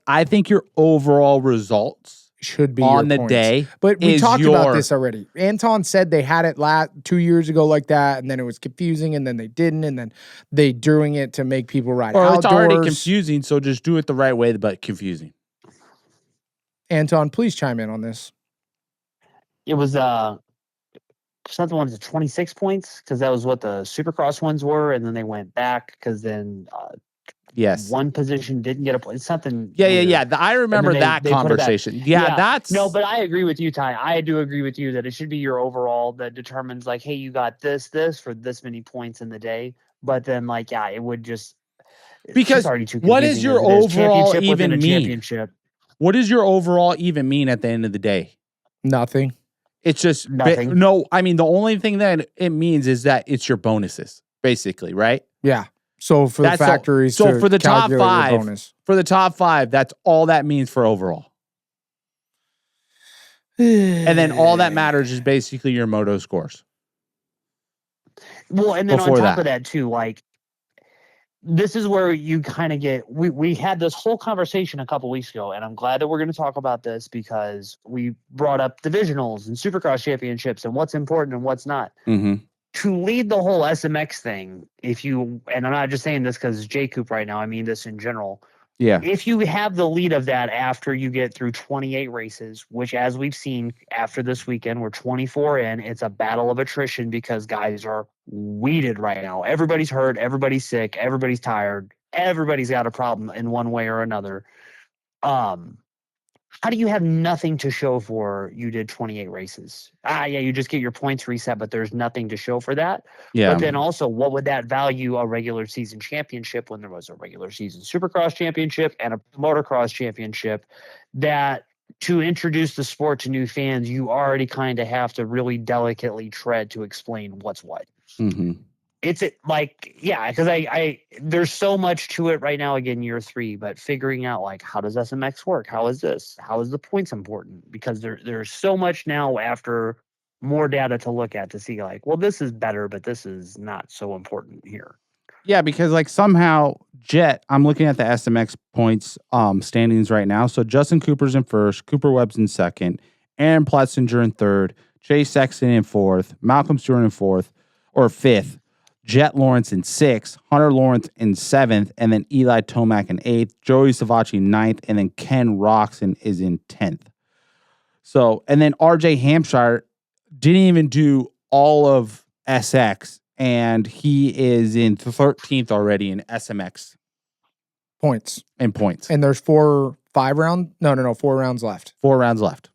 I think your overall results Should be on your the points. day, But we is talked about this already. Anton said they had it 2 years ago like that, and then it was confusing, and then they didn't, and then they doing it to make people ride outdoors. It's already confusing, so just do it the right way, but confusing. Anton, please chime in on this. It was something ones at 26 points because that was what the Supercross ones were, and then they went back because then yes, one position didn't get a point. It's something. Yeah. I remember that conversation. Yeah, that's no, but I agree with you, Ty. I do agree with you that it should be your overall that determines hey, you got this for this many points in the day. But then it would just because already too what does your overall even mean? Championship. What does your overall even mean at the end of the day? Nothing. It's just nothing. No, I mean the only thing that it means is that it's your bonuses, basically, right? Yeah. So for the factories, for the top five, that's all that means for overall. And then all that matters is basically your moto scores. Well, and then on top of that too, this is where you kind of get. We had this whole conversation a couple weeks ago, and I'm glad that we're going to talk about this because we brought up divisionals and Supercross championships and what's important and what's not. Mm-hmm. To lead the whole SMX thing, and I'm not just saying this because it's J-Coop right now, I mean this in general. Yeah. If you have the lead of that after you get through 28 races, which as we've seen after this weekend, we're 24 in, it's a battle of attrition because guys are weeded right now. Everybody's hurt, everybody's sick, everybody's tired, everybody's got a problem in one way or another. How do you have nothing to show for you did 28 races? Yeah, you just get your points reset, but there's nothing to show for that. Yeah. But then also, what would that value a regular season championship when there was a regular season Supercross championship and a motocross championship that to introduce the sport to new fans, you already kind of have to really delicately tread to explain what's what. Mm-hmm. It's because I there's so much to it right now, again, year 3, but figuring out how does SMX work? How is this? How is the points important? Because there's so much now after more data to look at to see well, this is better, but this is not so important here. Yeah, because somehow Jet, I'm looking at the SMX points standings right now. So Justin Cooper's in first, Cooper Webb's in second, Aaron Plessinger in third, Chase Sexton in fourth, Malcolm Stewart in fourth or fifth. Jet Lawrence in 6th, Hunter Lawrence in 7th, and then Eli Tomac in 8th, Joey Savacci in 9th, and then Ken Roxon is in 10th. So, and then RJ Hampshire didn't even do all of SX, and he is in 13th already in SMX points. And points. And there's 4 rounds left. 4 rounds left.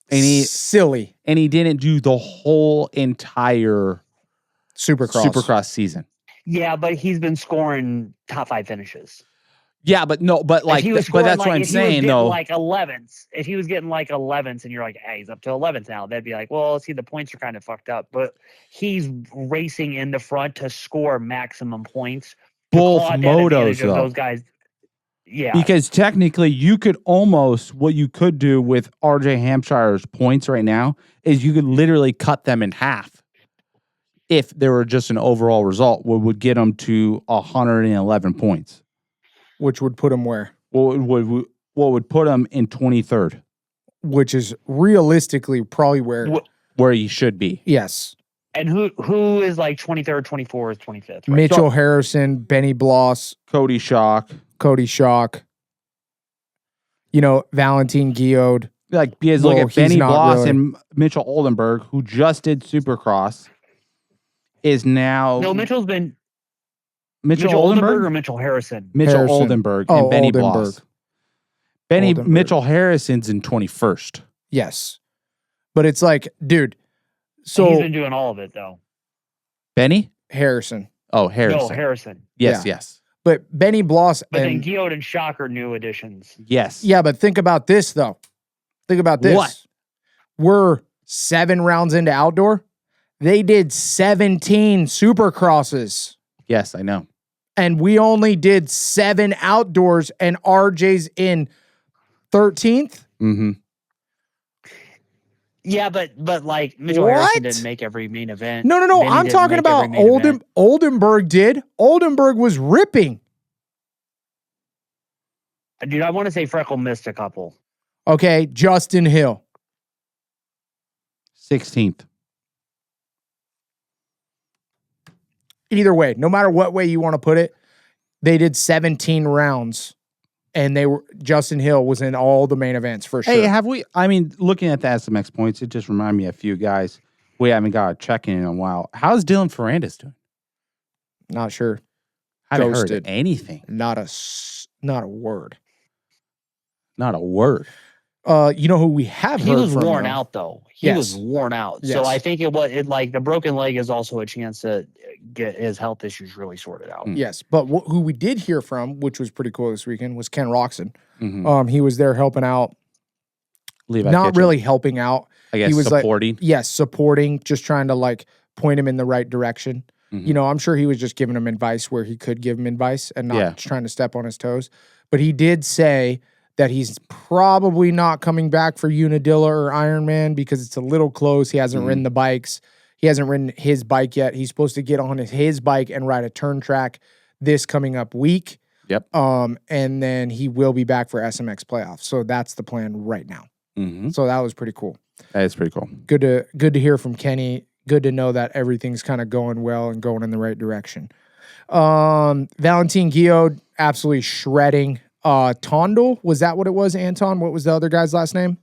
And silly. And he didn't do the whole entire Supercross season. Yeah, but he's been scoring top 5 finishes. Yeah, but no, but but that's what I'm saying though. 11ths. If he was getting 11ths and you're hey, he's up to 11th now, that'd be well, see, the points are kind of fucked up. But he's racing in the front to score maximum points. Both motos though. Those guys. Yeah. Because technically you could what you could do with RJ Hampshire's points right now is you could literally cut them in half. If there were just an overall result, what would get him to 111 points. Which would put him where? What would put him in 23rd. Which is realistically probably where he should be. Yes. And who is 23rd, 24th, 25th? Right? Mitchell Harrison, Benny Bloss, Cody Schock. Valentin Guillaude. Because look at Benny Bloss and Mitchell Oldenburg, who just did Supercross, is now... No, Mitchell's been... Mitchell Oldenburg or Mitchell Harrison? Mitchell Oldenburg and Benny Bloss. Benny Oldenburg. Mitchell Harrison's in 21st. Yes. But it's like, dude, He's so been doing all of it though. Benny? Harrison. Oh, Harrison. No, Harrison. Yes, Yeah. yes. But Benny Bloss But then and Guillot and Shock are new additions. Yes. yeah, but think about this though. Think about this. What? We're 7 rounds into outdoor. They did 17 supercrosses. Yes, I know. And we only did 7 outdoors, and RJ's in 13th. Mm-hmm. Yeah, but like Mitchell What? Harrison didn't make every main event. No. Benny I'm didn't talking make about every main event. Oldenburg did. Oldenburg was ripping. Dude, I want to say Freckle missed a couple. Okay, Justin Hill. 16th. Either way, no matter what way you want to put it, they did 17 rounds, and Justin Hill was in all the main events for sure. Hey, have we? I mean, looking at the SMX points, it just reminded me of a few guys we haven't got a check-in in a while. How's Dylan Ferrandis doing? Not sure. Haven't heard Ghosted. anything. Not a word. Not a word. You know who we have He heard was from, worn though? out though. He Yes. was worn out. Yes. So I think like the broken leg is also a chance to get his health issues really sorted out. Mm. Yes, but who we did hear from, which was pretty cool this weekend, was Ken Roxon. Mm-hmm. He was there helping out. Levi Not Kitchen, really helping out. I guess he was like- supporting. Yes, supporting, just trying to like point him in the right direction. Mhm. You know, I'm sure he was just giving him advice where he could give him advice and not Yeah. trying to step on his toes. But he did say that he's probably not coming back for Unadilla or Ironman because it's a little close. He hasn't Mhm. ridden the bikes. He hasn't ridden his bike yet. He's supposed to get on his bike and ride a turn track this coming up week. Yep. And then he will be back for SMX playoffs. So that's the plan right now. Mm-hmm. So that was pretty cool. That is pretty cool. Good to hear from Kenny. Good to know that everything's kind of going well and going in the right direction. Valentin Guillot absolutely shredding. Tondel, was that what it was, Anton? What was the other guy's last name?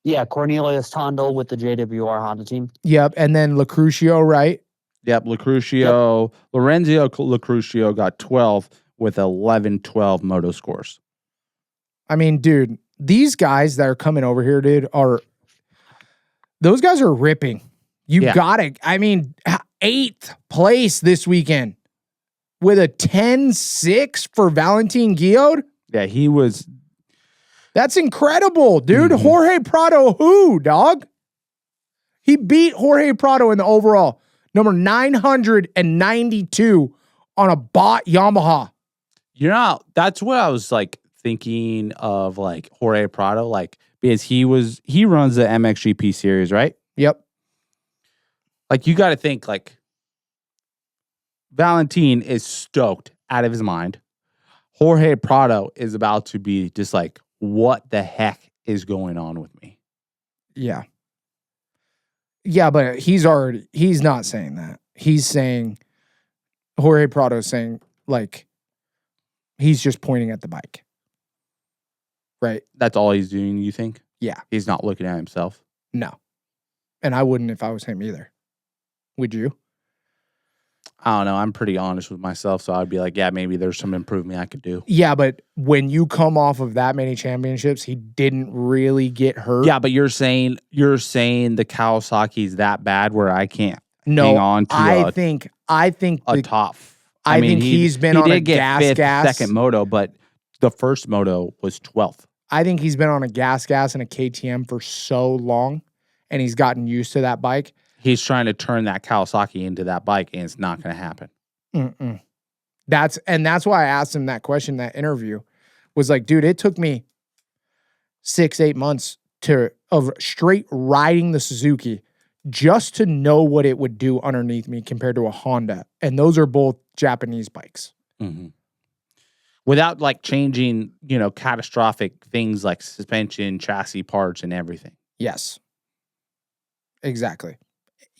Yeah, Cornelius Tondel with the JWR Honda team. Yep. And then Lacrucio, right? Yep. Lacrucio, Lorenzio Lacrucio got 12 with 11-12 moto scores. I mean, dude, these guys that are coming over here, dude, those guys are ripping. You Yeah. got it. I mean, 8th place this weekend with a 10-6 for Valentin Guillot. Yeah, he was. That's incredible, dude. Mhm. Jorge Prado, who, dog? He beat Jorge Prado in the overall, number 992 on a bought Yamaha. You know, that's what I was like thinking of, like Jorge Prado, like because he runs the MXGP series, right? Yep. Like you got to think like Valentin is stoked out of his mind. Jorge Prado is about to be just like, what the heck is going on with me? Yeah. Yeah, but he's not saying that. He's saying, Jorge Prado's saying, like, he's just pointing at the bike. Right? That's all he's doing, you think? Yeah. He's not looking at himself. No. And I wouldn't if I was him either. Would you? I don't know. I'm pretty honest with myself, so I'd be like, yeah, maybe there's some improvement I could do. Yeah, but when you come off of that many championships, he didn't really get hurt. Yeah, but you're saying the Kawasaki's that bad where I can't No, hang on to I think a the- top. I think he's been on a did get fifth, gas. second moto, but the first moto was 12th. I think he's been on a gas and a KTM for so long, and he's gotten used to that bike. He's trying to turn that Kawasaki into that bike, and it's not going to happen. Mm-mm. That's why I asked him that question. That interview was like, dude, it took me 6-8 months of straight riding the Suzuki just to know what it would do underneath me compared to a Honda, and those are both Japanese bikes. Mm-hmm. Without like changing, catastrophic things like suspension, chassis parts, and everything. Yes, exactly.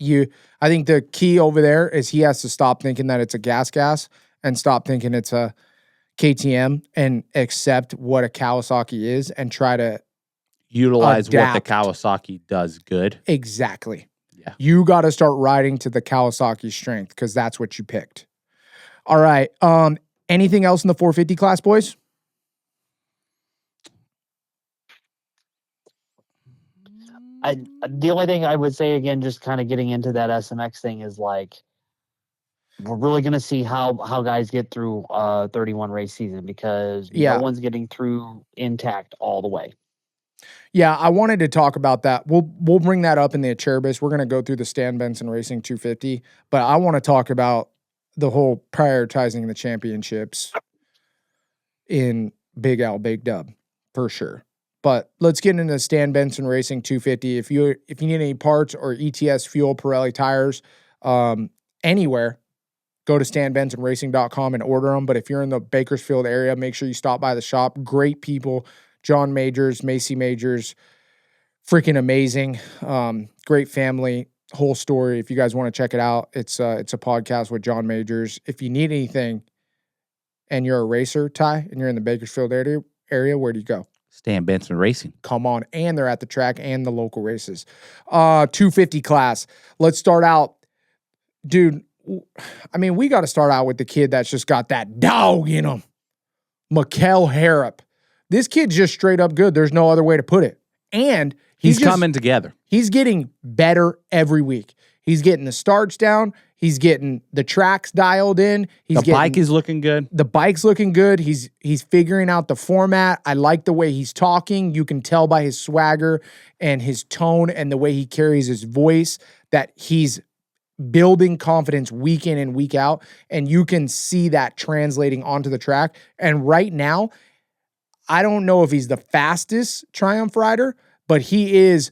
I think the key over there is he has to stop thinking that it's a gas and stop thinking it's a KTM and accept what a Kawasaki is and try to Utilize adapt. what the Kawasaki does good. exactly. Yeah. You got to start riding to the Kawasaki strength because that's what you picked. All right. Anything else in the 450 class, boys? The only thing I would say, again, just kind of getting into that SMX thing, is like, we're really going to see how guys get through 31 race season, because no one's getting through intact all the way. Yeah, I wanted to talk about that. We'll bring that up in the Acerbis. We're going to go through the Stan Benson Racing 250, but I want to talk about the whole prioritizing the championships in Big Al, Big Dub, for sure. But let's get into Stan Benson Racing 250. If you need any parts or ETS fuel, Pirelli tires, anywhere, go to stanbensonracing.com and order them. But if you're in the Bakersfield area, make sure you stop by the shop. Great people. John Majors, Macy Majors, freaking amazing. Great family, whole story. If you guys want to check it out, it's a podcast with John Majors. If you need anything and you're a racer, Ty, and you're in the Bakersfield area, where do you go? Stan Benson Racing. Come on. And they're at the track and the local races. 250 class. Let's start out. Dude, I mean, we got to start out with the kid that's just got that dog in him. Mikel Harrop. This kid's just straight up good. There's no other way to put it. And he's coming together. He's getting better every week. He's getting the starts down. He's getting the tracks dialed in. The bike is looking good. The bike's looking good. He's figuring out the format. I like the way he's talking. You can tell by his swagger and his tone and the way he carries his voice that he's building confidence week in and week out. And you can see that translating onto the track. And right now, I don't know if he's the fastest Triumph rider, but he is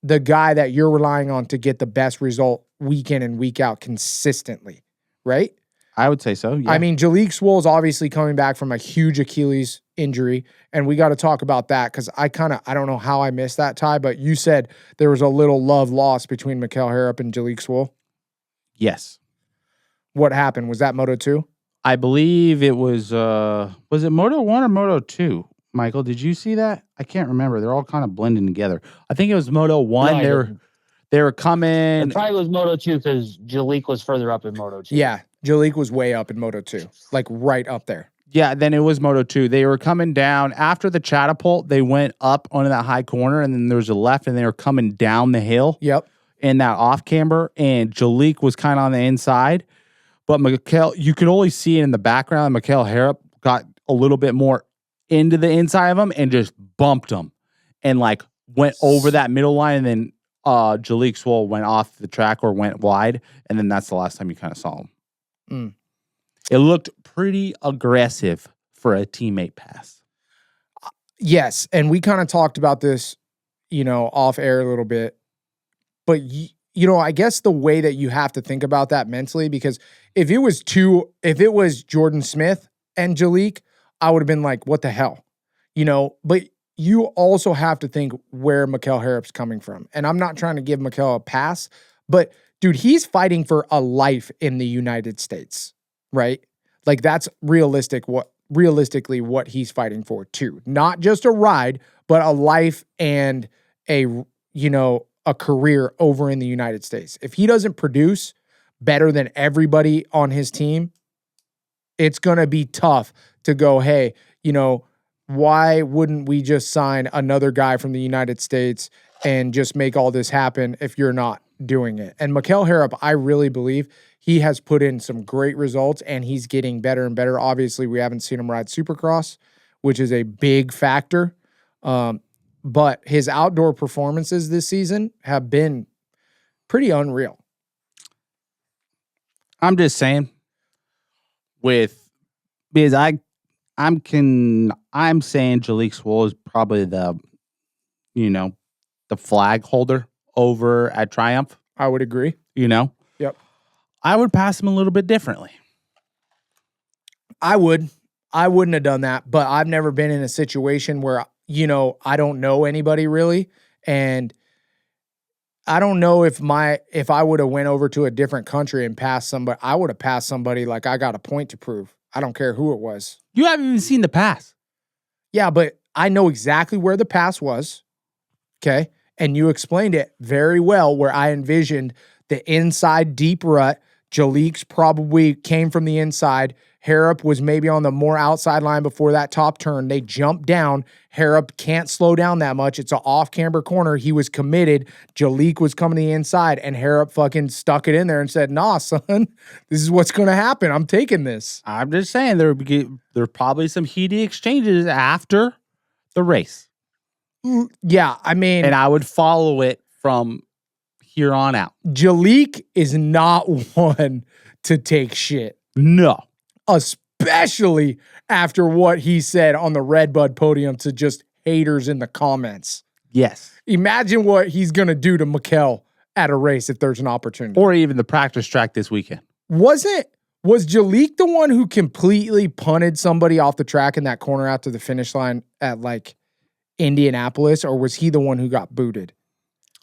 the guy that you're relying on to get the best result week in and week out consistently, right? I would say so, yeah. I mean, Jalek Swoll is obviously coming back from a huge Achilles injury, and we got to talk about that because I don't know how I missed that, Ty, but you said there was a little love lost between Mikel Harrop and Jalek Swoll. Yes. What happened? Was that Moto 2? I believe it was it Moto 1 or Moto 2? Michael, did you see that? I can't remember. They're all kind of blending together. I think it was Moto 1. No, they were coming. It probably was Moto 2 because Jalek was further up in Moto 2. Yeah, Jalek was way up in Moto 2, like right up there. Yeah, then it was Moto 2. They were coming down. After the catapult, they went up onto that high corner, and then there was a left, and they were coming down the hill. Yep. In that off camber, and Jalek was kind of on the inside. But Mikel, you could only see it in the background. Mikel Harrop got a little bit more into the inside of him and just bumped him and like went over that middle line. And then Jalek Swoll went off the track or went wide. And then that's the last time you kind of saw him. It looked pretty aggressive for a teammate pass. Yes. And we kind of talked about this, off air a little bit. But, I guess the way that you have to think about that mentally, because if it was Jordan Smith and Jalek, I would have been like, what the hell? But you also have to think where Mikel Harrop's coming from. And I'm not trying to give Mikel a pass, but dude, he's fighting for a life in the United States, right? Like that's realistically what he's fighting for too. Not just a ride, but a life and a career over in the United States. If he doesn't produce better than everybody on his team, it's going to be tough to go, hey, why wouldn't we just sign another guy from the United States and just make all this happen if you're not doing it? And Mikel Harrop, I really believe he has put in some great results and he's getting better and better. Obviously, we haven't seen him ride Supercross, which is a big factor. But his outdoor performances this season have been pretty unreal. I'm just saying, because I'm saying Jalek Swoll is probably the flag holder over at Triumph. I would agree. Yep. I would pass him a little bit differently. I wouldn't have done that, but I've never been in a situation where I don't know anybody really. And I don't know if I would have went over to a different country and passed somebody, I would have passed somebody like I got a point to prove. I don't care who it was. You haven't even seen the pass. Yeah, but I know exactly where the pass was. Okay. And you explained it very well where I envisioned the inside deep rut. Jalek's probably came from the inside. Harrop was maybe on the more outside line before that top turn. They jumped down. Harrop can't slow down that much. It's an off-camber corner. He was committed. Jalik was coming to the inside, and Harrop fucking stuck it in there and said, nah, son, this is what's going to happen. I'm taking this. I'm just saying there are probably some heated exchanges after the race. Yeah, I mean. And I would follow it from here on out. Jalik is not one to take shit. No. Especially after what he said on the Redbud podium to just haters in the comments. Yes. Imagine what he's going to do to Mikkel at a race if there's an opportunity. Or even the practice track this weekend. Was Jalik the one who completely punted somebody off the track in that corner out to the finish line at like Indianapolis, or was he the one who got booted?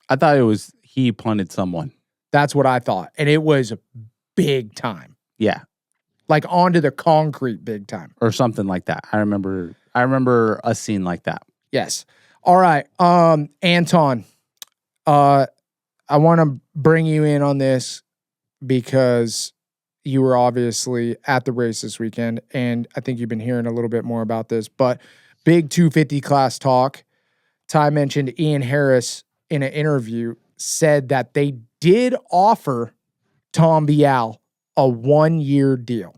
I thought it was he punted someone. That's what I thought. And it was big time. Yeah. Like onto the concrete big time. Or something like that. I remember a scene like that. Yes. All right. Anton, I want to bring you in on this because you were obviously at the race this weekend, and I think you've been hearing a little bit more about this, but big 250 class talk. Ty mentioned Ian Harris in an interview said that they did offer Tom Vial a 1-year deal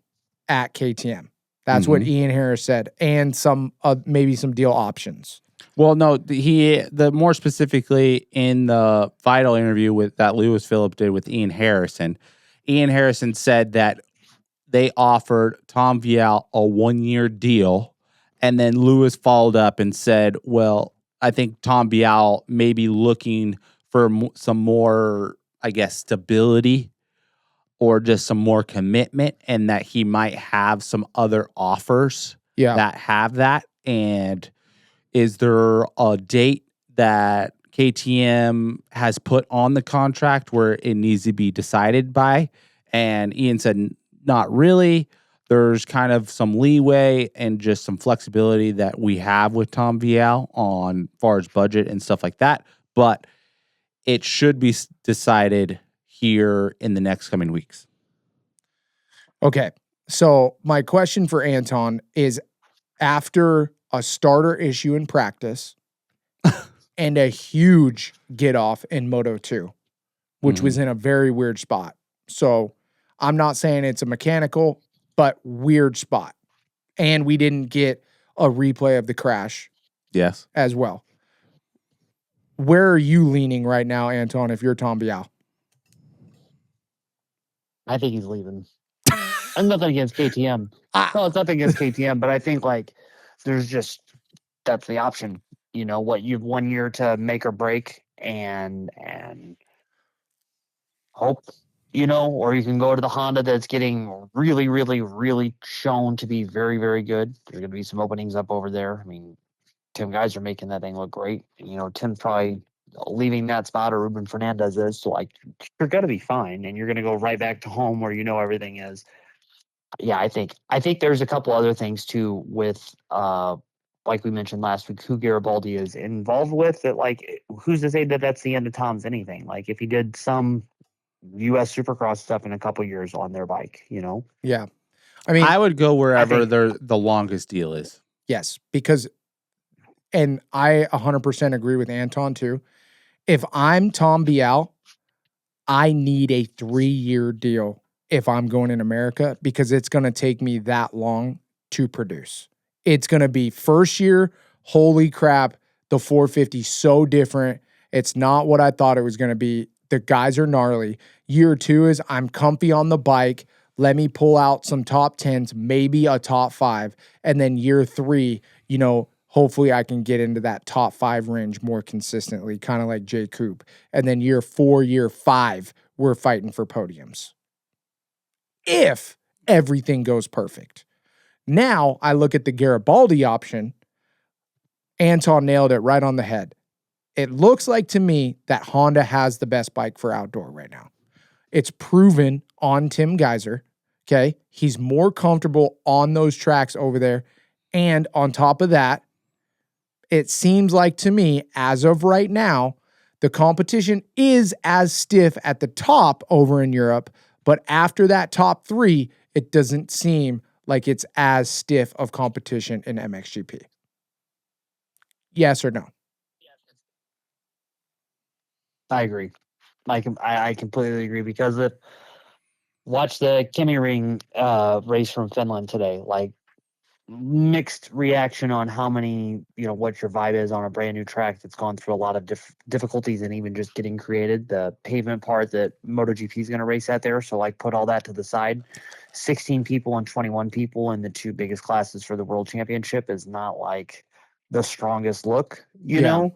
at KTM. That's what Ian Harris said, and some maybe some deal options. Well, no, the more specifically in the Vital interview that Lewis Phillip did with Ian Harrison said that they offered Tom Vial a 1-year deal, and then Lewis followed up and said, well, I think Tom Vial may be looking for some more, I guess, stability or just some more commitment, and that he might have some other offers that have that. And is there a date that KTM has put on the contract where it needs to be decided by? And Ian said, not really. There's kind of some leeway and just some flexibility that we have with Tom Vial on far as budget and stuff like that. But it should be decided here in the next coming weeks. Okay. So my question for Anton is, after a starter issue in practice and a huge get off in Moto 2, which was in a very weird spot. So I'm not saying it's a mechanical, but weird spot. And we didn't get a replay of the crash. Yes. As well. Where are you leaning right now, Anton, if you're Tom Vial? I think he's leaving. I'm nothing against KTM. No, it's nothing against KTM, but I think like that's the option. You know what? You've 1 year to make or break and hope, or you can go to the Honda that's getting really, really, really shown to be very, very good. There's going to be some openings up over there. I mean, Tim guys are making that thing look great. Tim's probably leaving that spot, or Ruben Fernandez is. So like, you're going to be fine, and you're going to go right back to home where everything is. Yeah, I think there's a couple other things too with like we mentioned last week, who Garibaldi is involved with. That like, who's to say that that's the end of Tom's anything? Like if he did some U.S. Supercross stuff in a couple years on their bike, Yeah, I mean, I would go wherever the longest deal is. Yes, because, and I 100% agree with Anton too. If I'm Tom Vial, I need a 3-year deal if I'm going in America, because it's going to take me that long to produce. It's going to be first year, holy crap, the 450 so different. It's not what I thought it was going to be. The guys are gnarly. Year 2 is I'm comfy on the bike. Let me pull out some top 10s, maybe a top 5. And then year 3, hopefully I can get into that top 5 range more consistently, kind of like Jay Coop. And then year 4, year 5, we're fighting for podiums. If everything goes perfect. Now I look at the Garibaldi option. Anton nailed it right on the head. It looks like to me that Honda has the best bike for outdoor right now. It's proven on Tim Geiser. Okay. He's more comfortable on those tracks over there. And on top of that, it seems like to me, as of right now, the competition is as stiff at the top over in Europe. But after that top 3, it doesn't seem like it's as stiff of competition in MXGP? Yes or no? I agree. I completely agree because watch the Kimi Ring race from Finland today. Like mixed reaction on how many, what your vibe is on a brand new track that's gone through a lot of difficulties and even just getting created. The pavement part that MotoGP is going to race at there. So like put all that to the side. 16 people and 21 people in the two biggest classes for the world championship is not like the strongest look, you Yeah. know,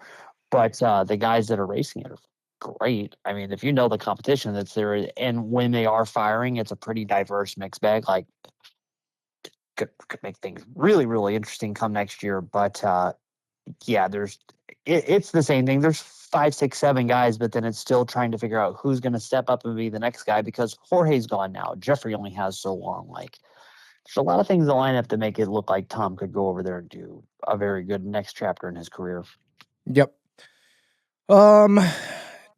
but the guys that are racing it are great. I mean, if you know the competition that's there and when they are firing, it's a pretty diverse mixed bag. Like could make things really, really interesting come next year. But yeah, it's the same thing. There's 5, 6, 7 guys, but then it's still trying to figure out who's going to step up and be the next guy because Jorge's gone now. Jeffrey only has so long. Like there's a lot of things that line up to make it look like Tom could go over there and do a very good next chapter in his career. Yep.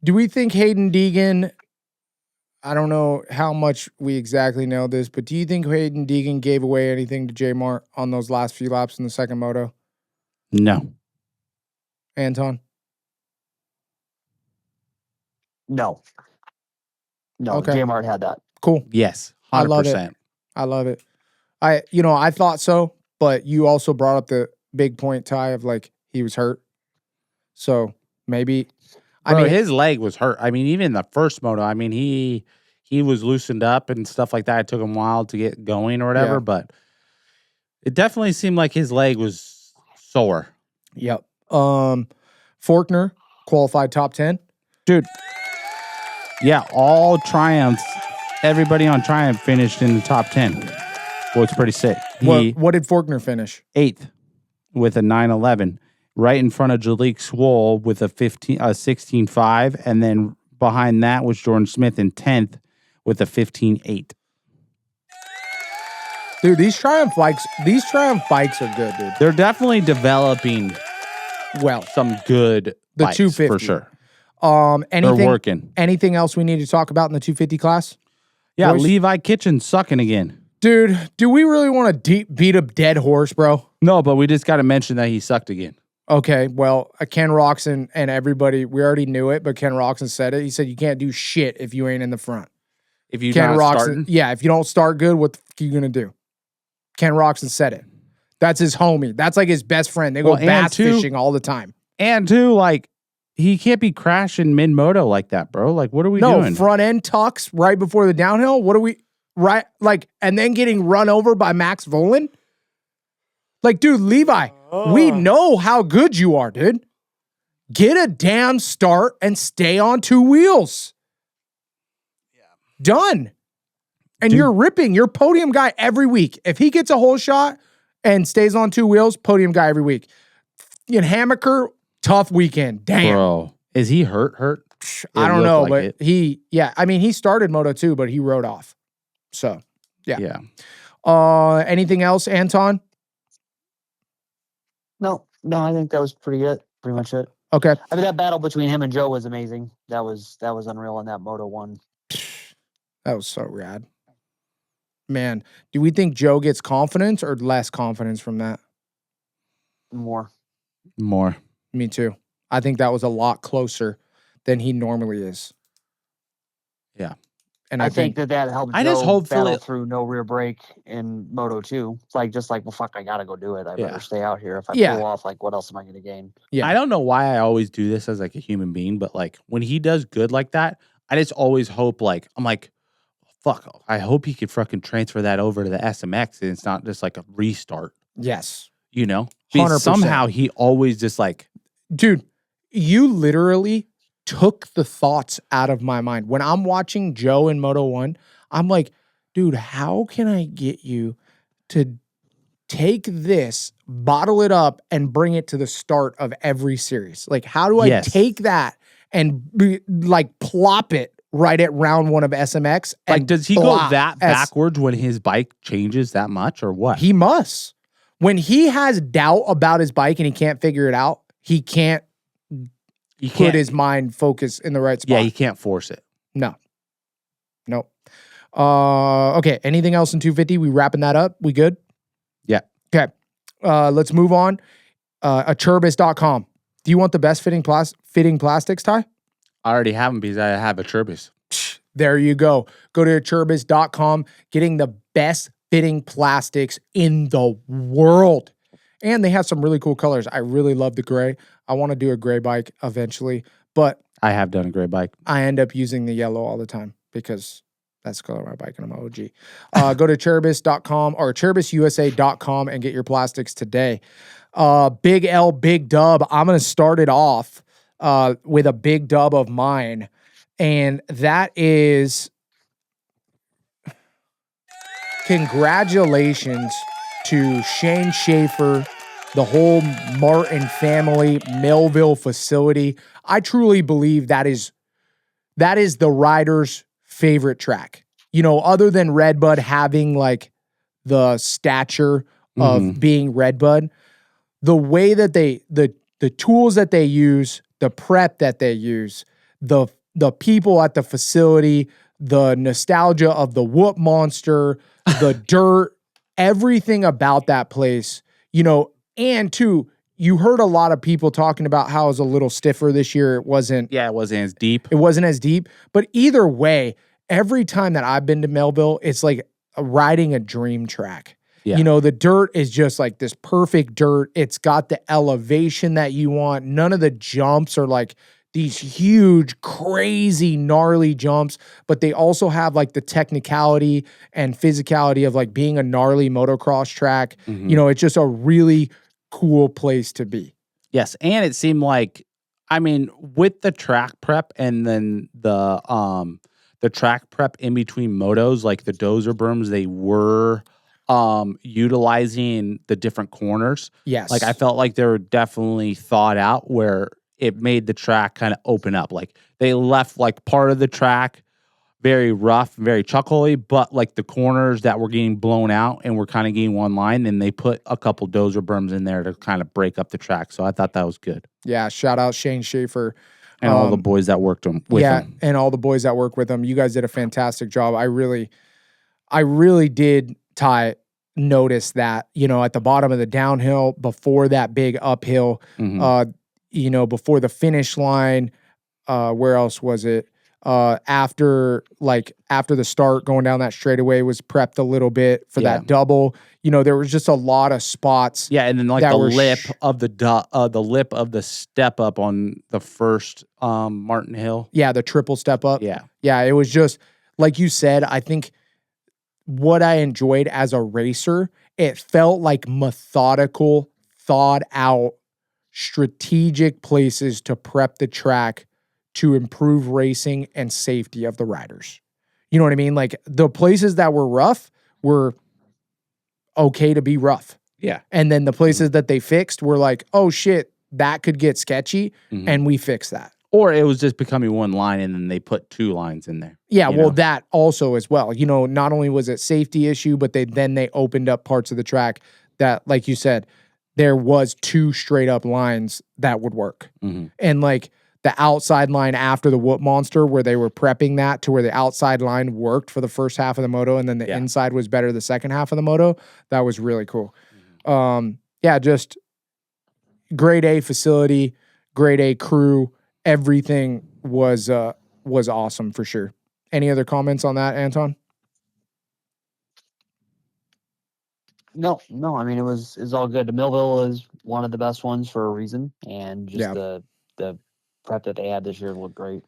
Do we think Hayden Deegan, I don't know how much we exactly know this, but do you think Hayden Deegan gave away anything to J Mart on those last few laps in the second moto? No. Anton? No. Okay. J-Mart had that. Cool. Yes. 100%. I love it. I love it. I thought so, but you also brought up the big point, Ty, of like he was hurt. So maybe Bro, his leg was hurt. I mean, even in the first moto, I mean, he was loosened up and stuff like that. It took him a while to get going or whatever, but it definitely seemed like his leg was sore. Yep. Faulkner qualified top 10. Dude. Yeah, all Triumphs, everybody on Triumph finished in the top 10. Well, it's pretty sick. What did Faulkner finish? 8th with a 911. Right in front of Jalik Swoll with a 16.5, and then behind that was Jordan Smith in 10th with a 15.8. Dude, these Triumph bikes are good, dude. They're definitely developing some good bikes 250 for sure. Anything, They're working. Anything else we need to talk about in the 250 class? Yeah, boys? Levi Kitchen sucking again. Dude, do we really want to beat a dead horse, bro? No, but we just got to mention that he sucked again. Okay, well, Ken Roxon and everybody, we already knew it, but Ken Roxon said it. He said you can't do shit if you ain't in the front. If you're not starting? Yeah, if you don't start good, what the fuck are you going to do? Ken Roxon said it. That's his homie. That's like his best friend. They go bass fishing all the time. And two, like, he can't be crashing mid-moto like that, bro. Like, what are we doing? No, front end tucks right before the downhill. What are we, right? Like, and then getting run over by Max Volan? Like, dude, Levi, we know how good you are, dude. Get a damn start and stay on 2 wheels. Yeah. Done. And you're ripping. You're podium guy every week. If he gets a whole shot and stays on 2 wheels, podium guy every week. In Hammaker, tough weekend. Damn. Bro, is he hurt? I don't know, but he started Moto 2, but he rode off. So, yeah. Anything else, Anton? No, I think that was pretty much it. Okay. I mean, that battle between him and Joe was amazing. That was unreal in that Moto 1. That was so rad. Man, do we think Joe gets confidence or less confidence from that? More. Me too. I think that was a lot closer than he normally is. Yeah. And I think that helped Joe battle through no rear brake in Moto 2. It's like, well, fuck, I got to go do it. I better stay out here. If I pull off, like, what else am I going to gain? Yeah. I don't know why I always do this as, like, a human being, but, like, when he does good like that, I just always hope, like, I'm like, fuck, I hope he could fucking transfer that over to the SMX and it's not just, like, a restart. Yes. You know? Because 100%. somehow he always just, like... Dude, you literally took the thoughts out of my mind. When I'm watching Joe in Moto 1, I'm like, dude, how can I get you to take this, bottle it up, and bring it to the start of every series? Like, how do I take that and plop it right at round 1 of SMX? Like, does he go that backwards when his bike changes that much or what? He must. When he has doubt about his bike and he can't figure it out, he can't put his mind focus in the right spot. Yeah, he can't force it. No. Nope. Okay. Anything else in 250? We wrapping that up? We good? Yeah. Okay. Let's move on. Aturbis.com. Do you want the best fitting plastics, Ty? I already have them because I have a Turbis. There you go. Go to aturbis.com, getting the best fitting plastics in the world. And they have some really cool colors. I really love the gray. I want to do a gray bike eventually, but I have done a gray bike. I end up using the yellow all the time because that's the color of my bike and I'm an OG. Go to aturbis.com or aturbisusa.com and get your plastics today. Big L, big dub. I'm going to start it off with a big dub of mine. And that is congratulations to Shane Schaefer, the whole Martin family, Millville facility. I truly believe that is the rider's favorite track. You know, other than Redbud having like the stature of being Redbud, the way that the tools that they use, the prep that they use, the people at the facility, the nostalgia of the whoop monster, the dirt, everything about that place, you know, and too, you heard a lot of people talking about how it was a little stiffer this year. It wasn't as deep. It wasn't as deep. But either way, every time that I've been to Millville, it's like riding a dream track. Yeah. You know, the dirt is just like this perfect dirt. It's got the elevation that you want. None of the jumps are like these huge, crazy, gnarly jumps, but they also have like the technicality and physicality of like being a gnarly motocross track. You know, it's just a really cool place to be. Yes, and it seemed like, I mean, with the track prep and then the track prep in between motos, like the dozer berms, they were utilizing the different corners. Yes. Like I felt like they were definitely thought out where it made the track kind of open up. Like they left like part of the track very rough, very chuckly, but like the corners that were getting blown out and were kind of getting one line, and they put a couple dozer berms in there to kind of break up the track. So I thought that was good. Yeah, shout out Shane Schaefer. And all the boys that worked with him. And all the boys that work with him. You guys did a fantastic job. I really did, Ty, notice that, you know, at the bottom of the downhill, before that big uphill, you know, before the finish line, where else was it? After the start, going down that straightaway was prepped a little bit for that double. You know, there was just a lot of spots. Yeah, and then like the lip of the step up on the first Martin Hill. Yeah, the triple step up. Yeah. Yeah, it was just like you said, I think what I enjoyed as a racer, it felt like methodical, thought out, strategic places to prep the track to improve racing and safety of the riders. You know what I mean? Like the places that were rough were okay to be rough. Yeah. And then the places that they fixed were like, oh shit, that could get sketchy. And we fixed that. Or it was just becoming one line and then they put two lines in there. Yeah, well, that also as well. You know, not only was it safety issue, but they opened up parts of the track that, like you said, there was two straight up lines that would work. And like the outside line after the whoop monster, where they were prepping that to where the outside line worked for the first half of the moto and then the inside was better the second half of the moto. That was really cool. Yeah, just grade A facility, grade A crew, everything was awesome for sure. Any other comments on that, Anton? No. I mean, it's all good. The Millville is one of the best ones for a reason, and just the prep that they had this year looked great.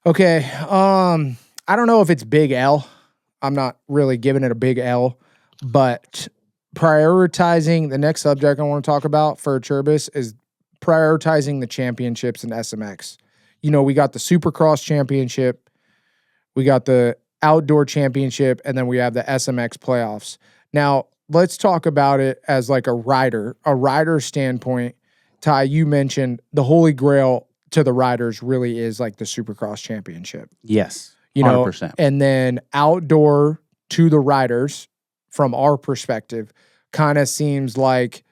Okay, I don't know if it's big L. I'm not really giving it a big L, but prioritizing the next subject I want to talk about for Aturbis is prioritizing the championships in SMX. You know, we got the Supercross championship, we got the outdoor championship, and then we have the SMX playoffs. Now, let's talk about it as like a rider standpoint. Ty, you mentioned the holy grail to the riders really is like the Supercross championship. Yes, 100%. You know, and then outdoor to the riders, from our perspective, kind of seems like,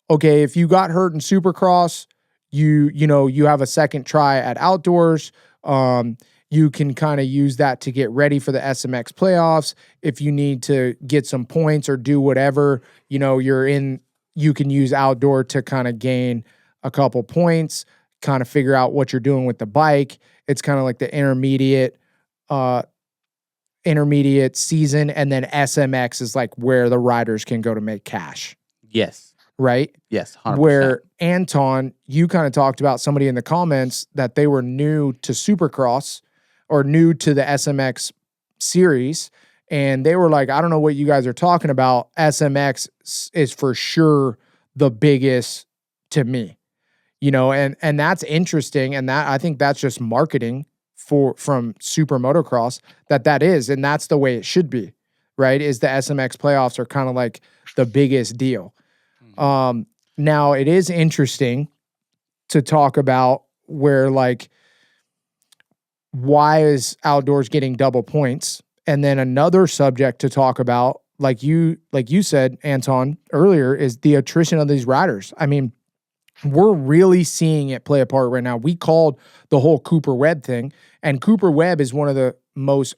okay, if you got hurt in Supercross, you have a second try at outdoors. You you can kind of use that to get ready for the SMX playoffs. If you need to get some points or do whatever, you can use outdoor to kind of gain a couple points, kind of figure out what you're doing with the bike. It's kind of like the intermediate season, and then SMX is like where the riders can go to make cash. Yes. Right? Yes, 100%. Where Anton, you kind of talked about somebody in the comments that they were new to Supercross or new to the SMX series, and they were like, I don't know what you guys are talking about. SMX is for sure the biggest to me. And that's interesting, and that I think that's just marketing from Super Motocross that is, and that's the way it should be, right? Is the SMX playoffs are kind of like the biggest deal. Now it is interesting to talk about where like why is outdoors getting double points, and then another subject to talk about, like you said, Anton, earlier, is the attrition of these riders. I mean, we're really seeing it play a part right now. We called the whole Cooper Webb thing, and Cooper Webb is one of the most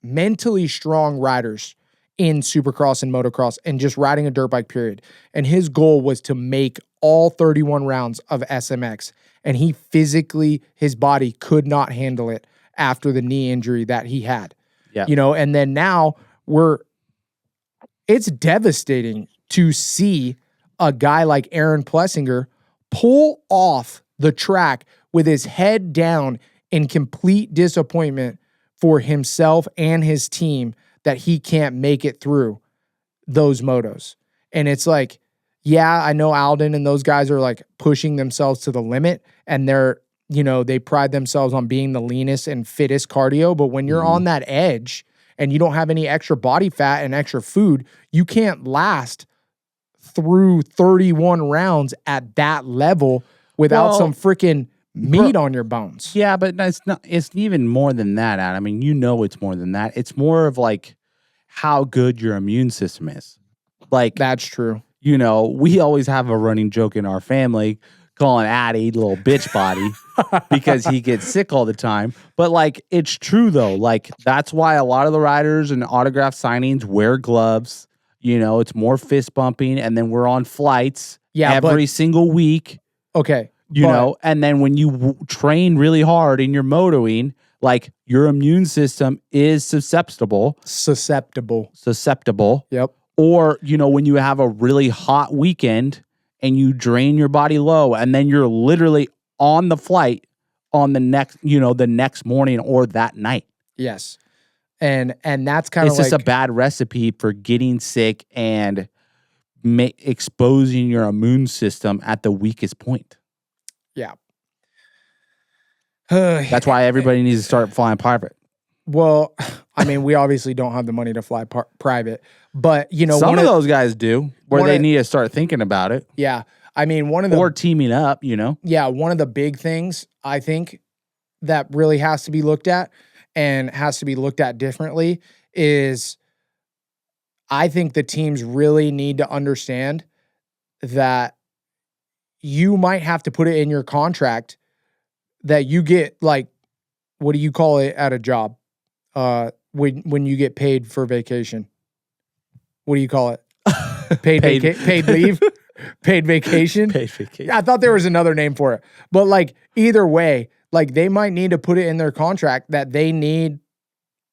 mentally strong riders in Supercross and Motocross and just riding a dirt bike, period. And his goal was to make all 31 rounds of SMX. And he physically, his body could not handle it after the knee injury that he had. Yeah. And then now it's devastating to see a guy like Aaron Plessinger pull off the track with his head down in complete disappointment for himself and his team that he can't make it through those motos. And it's like, yeah, I know Alden and those guys are like pushing themselves to the limit, and they pride themselves on being the leanest and fittest cardio. But when you're on that edge and you don't have any extra body fat and extra food, you can't last through 31 rounds at that level without some freaking meat on your bones. Yeah, but it's even more than that, Adam. I mean, it's more than that. It's more of like how good your immune system is. Like, that's true. We always have a running joke in our family calling Addy little bitch body because he gets sick all the time. But like, it's true though. Like, that's why a lot of the riders and autograph signings wear gloves. It's more fist bumping, and then we're on flights every single week. Okay. And then when you train really hard in your motoing, like, your immune system is susceptible. Yep. Or, when you have a really hot weekend and you drain your body low, and then you're literally on the flight on the next morning or that night. Yes. And that's kind of like, it's just a bad recipe for getting sick and exposing your immune system at the weakest point. Yeah. That's why everybody needs to start flying private. Well, I mean, we obviously don't have the money to fly private, but some of those guys do, where they need to start thinking about it. Yeah. I mean, or teaming up, Yeah. One of the big things I think that really has to be looked at, and has to be looked at differently, is I think the teams really need to understand that you might have to put it in your contract that you get, like, what do you call it at a job? When you get paid for vacation, what do you call it? Paid leave, paid vacation. Paid vacation. I thought there was another name for it, but like, either way, like, they might need to put it in their contract that they need,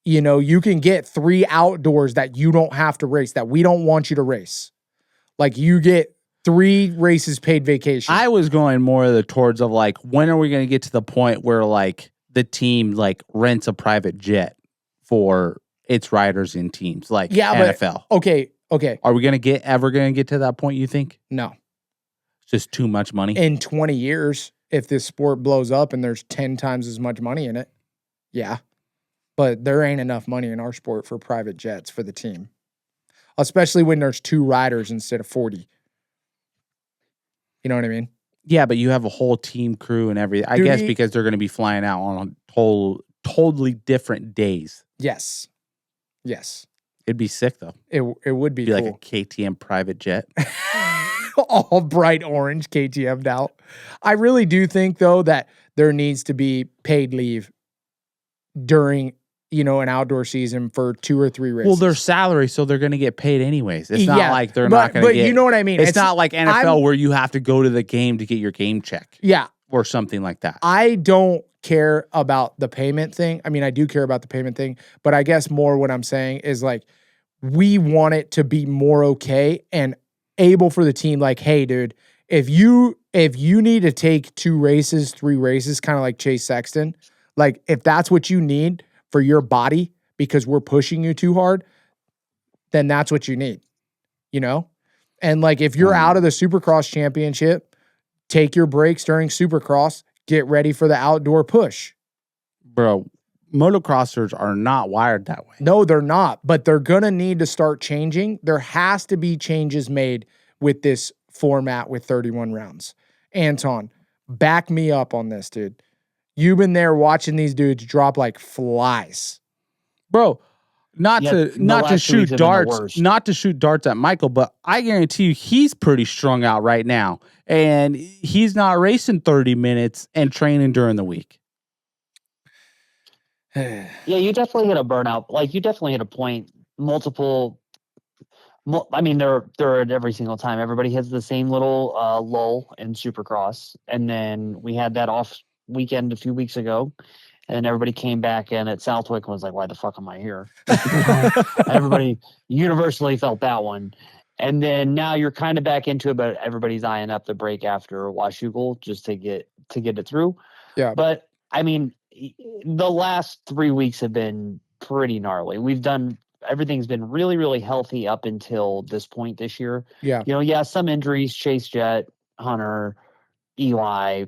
you can get 3 outdoors that you don't have to race, that we don't want you to race. Like, you get 3 races paid vacation. I was going more towards of like, when are we going to get to the point where like the team like rents a private jet for its riders and teams, like NFL? But, okay. Are we ever going to get to that point, you think? No. It's just too much money. In 20 years, if this sport blows up and there's 10 times as much money in it, yeah. But there ain't enough money in our sport for private jets for the team, especially when there's 2 riders instead of 40. You know what I mean? Yeah, but you have a whole team crew and everything. I guess because they're going to be flying out on totally different days. Yes. It'd be sick though. It would be cool. Like a KTM private jet. All bright orange KTM now. I really do think though that there needs to be paid leave during, an outdoor season for 2 or 3 races. Well, their salary, so they're going to get paid anyways. It's not like they're not going to get. But you know what I mean. It's not like NFL where you have to go to the game to get your game check. Yeah. Or something like that. I don't care about the payment thing. I mean, I do care about the payment thing, but I guess more what I'm saying is like, we want it to be more okay and able for the team. Like, hey, dude, if you need to take 2 races, 3 races, kind of like Chase Sexton, like if that's what you need for your body because we're pushing you too hard, then that's what you need, And like if you're out of the Supercross championship, take your breaks during Supercross, get ready for the outdoor push. Bro, motocrossers are not wired that way. No, they're not, but they're going to need to start changing. There has to be changes made with this format with 31 rounds. Anton, back me up on this, dude. You've been there watching these dudes drop like flies. Bro, not to shoot darts at Michael, but I guarantee you he's pretty strung out right now. And he's not racing 30 minutes and training during the week. Yeah, you definitely hit a burnout. Like, you definitely hit a point. I mean, they're at every single time. Everybody hits the same little lull in Supercross. And then we had that off weekend a few weeks ago. And then everybody came back in at Southwick and was like, why the fuck am I here? Everybody universally felt that one. And then now you're kind of back into it, but everybody's eyeing up the break after Washougal just to get it through. Yeah. But I mean, the last 3 weeks have been pretty gnarly. Everything's been really, really healthy up until this point this year. Yeah. Some injuries, Chase Jet, Hunter, Eli,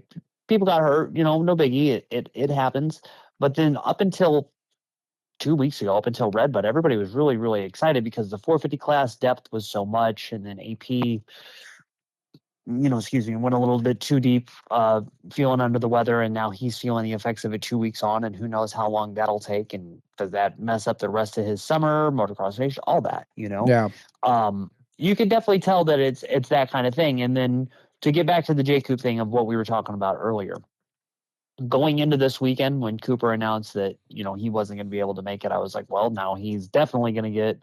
people got hurt, no biggie. It happens. But then up until 2 weeks ago, up until Redbud, everybody was really, really excited because the 450 class depth was so much. And then AP, went a little bit too deep, feeling under the weather. And now he's feeling the effects of it 2 weeks on. And who knows how long that'll take. And does that mess up the rest of his summer, motocross nation, all that, Yeah. You can definitely tell that it's that kind of thing. And then to get back to the J Coop thing of what we were talking about earlier, going into this weekend when Cooper announced that, he wasn't going to be able to make it, I was like, well, now he's definitely going to get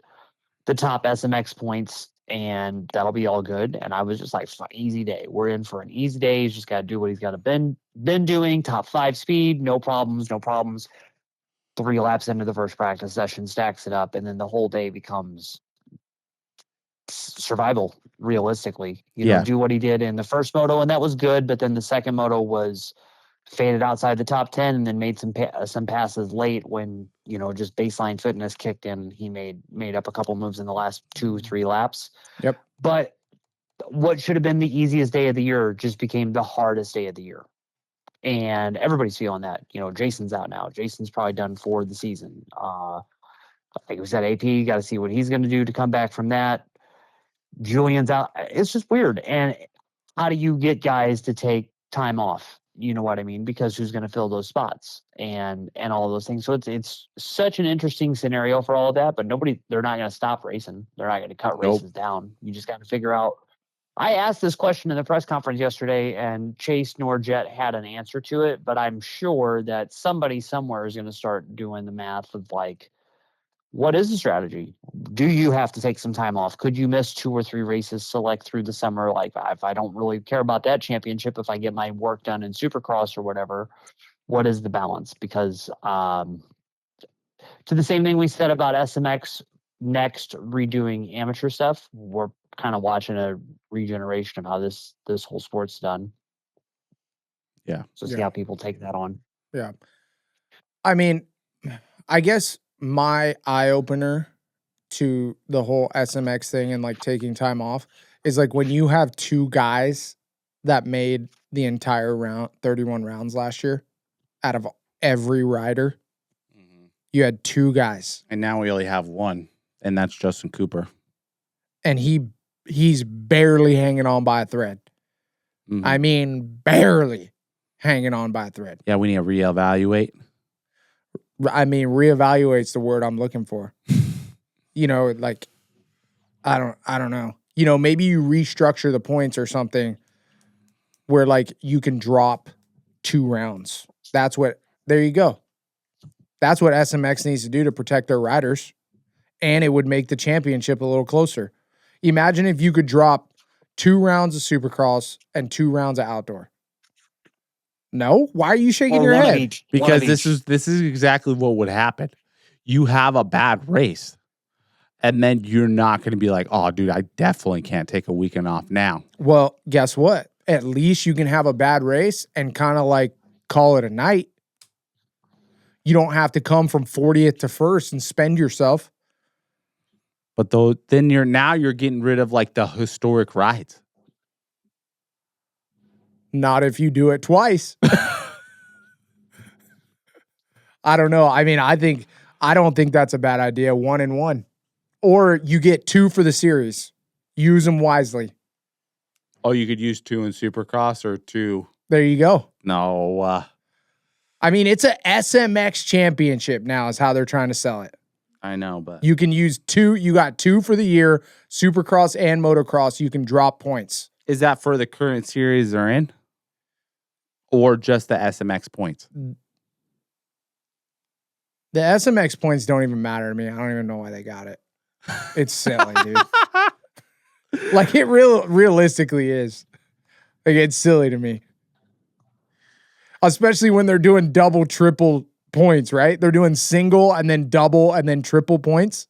the top SMX points and that'll be all good. And I was just like, easy day. We're in for an easy day. He's just got to do what he's got to been doing. Top 5 speed, no problems. 3 laps into the first practice session, stacks it up. And then the whole day becomes survival, realistically. Do what he did in the first moto, and that was good. But then the second moto was faded outside the top 10 and then made some passes late when, just baseline fitness kicked in. He made up a couple moves in the last 2-3 laps. Yep. But what should have been the easiest day of the year just became the hardest day of the year. And everybody's feeling that. Jason's out now. Jason's probably done for the season. Like we said, AP, got to see what he's going to do to come back from that. Julian's out. It's just weird. And how do you get guys to take time off? You know what I mean? Because who's going to fill those spots and all of those things. So it's such an interesting scenario for all of that, but they're not going to stop racing. They're not going to cut races down. You just got to figure out. I asked this question in the press conference yesterday and Chase nor Jet had an answer to it, but I'm sure that somebody somewhere is going to start doing the math of like, what is the strategy? Do you have to take some time off? Could you miss 2 or 3 races select through the summer? Like, if I don't really care about that championship, if I get my work done in Supercross or whatever, what is the balance? Because to the same thing we said about SMX next redoing amateur stuff, we're kind of watching a regeneration of how this whole sport's done. Yeah. So see how people take that on. Yeah. I mean, I guess my eye-opener to the whole SMX thing and like taking time off is like when you have 2 guys that made the entire round 31 rounds last year out of every rider. You had 2 guys. And now we only have 1, and that's Justin Cooper. And he's barely hanging on by a thread. Mm-hmm. I mean, barely hanging on by a thread. Yeah, we need to reevaluate. I mean, reevaluate's the word I'm looking for. Like, I don't know. Maybe you restructure the points or something where like you can drop 2 rounds. There you go. That's what SMX needs to do to protect their riders. And it would make the championship a little closer. Imagine if you could drop 2 rounds of Supercross and 2 rounds of outdoor. No? Why are you shaking your head? Because this is exactly what would happen. You have a bad race. And then you're not going to be like, oh, dude, I definitely can't take a weekend off now. Well, guess what? At least you can have a bad race and kind of like call it a night. You don't have to come from 40th to 1st and spend yourself. But then you're getting rid of like the historic rides. Not if you do it twice. I don't know. I mean, I don't think that's a bad idea. 1 and 1. Or you get 2 for the series. Use them wisely. Oh, you could use 2 in Supercross or 2. There you go. No. I mean, it's a SMX championship now is how they're trying to sell it. I know, but you can use 2. You got 2 for the year, Supercross and Motocross. You can drop points. Is that for the current series they're in? Or just the SMX points? The SMX points don't even matter to me. I don't even know why they got it. It's silly, dude. Like it realistically is. Like it's silly to me. Especially when they're doing double, triple points, right? They're doing single and then double and then triple points.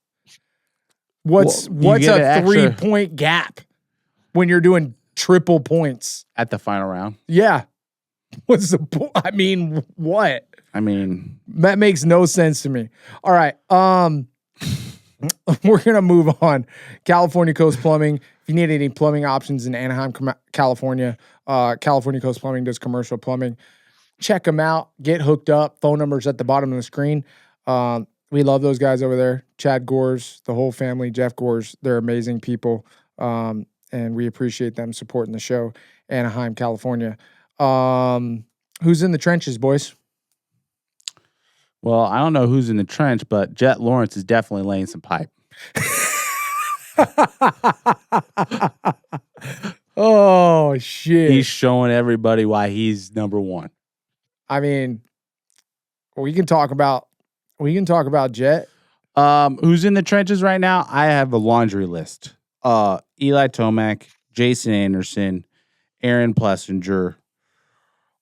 What's a 3-point gap when you're doing triple points at the final round? Yeah. What's the point? I mean, what? I mean, that makes no sense to me. All right. We're going to move on. California Coast Plumbing. If you need any plumbing options in Anaheim, California, California Coast Plumbing does commercial plumbing. Check them out. Get hooked up. Phone number's at the bottom of the screen. We love those guys over there. Chad Gores, the whole family, Jeff Gores. They're amazing people. And we appreciate them supporting the show. Anaheim, California. Who's in the trenches, boys? Well, I don't know who's in the trench, but Jet Lawrence is definitely laying some pipe. Oh, shit. He's showing everybody why he's number 1. I mean, we can talk about Jet. Who's in the trenches right now? I have a laundry list. Eli Tomac, Jason Anderson, Aaron Plessinger,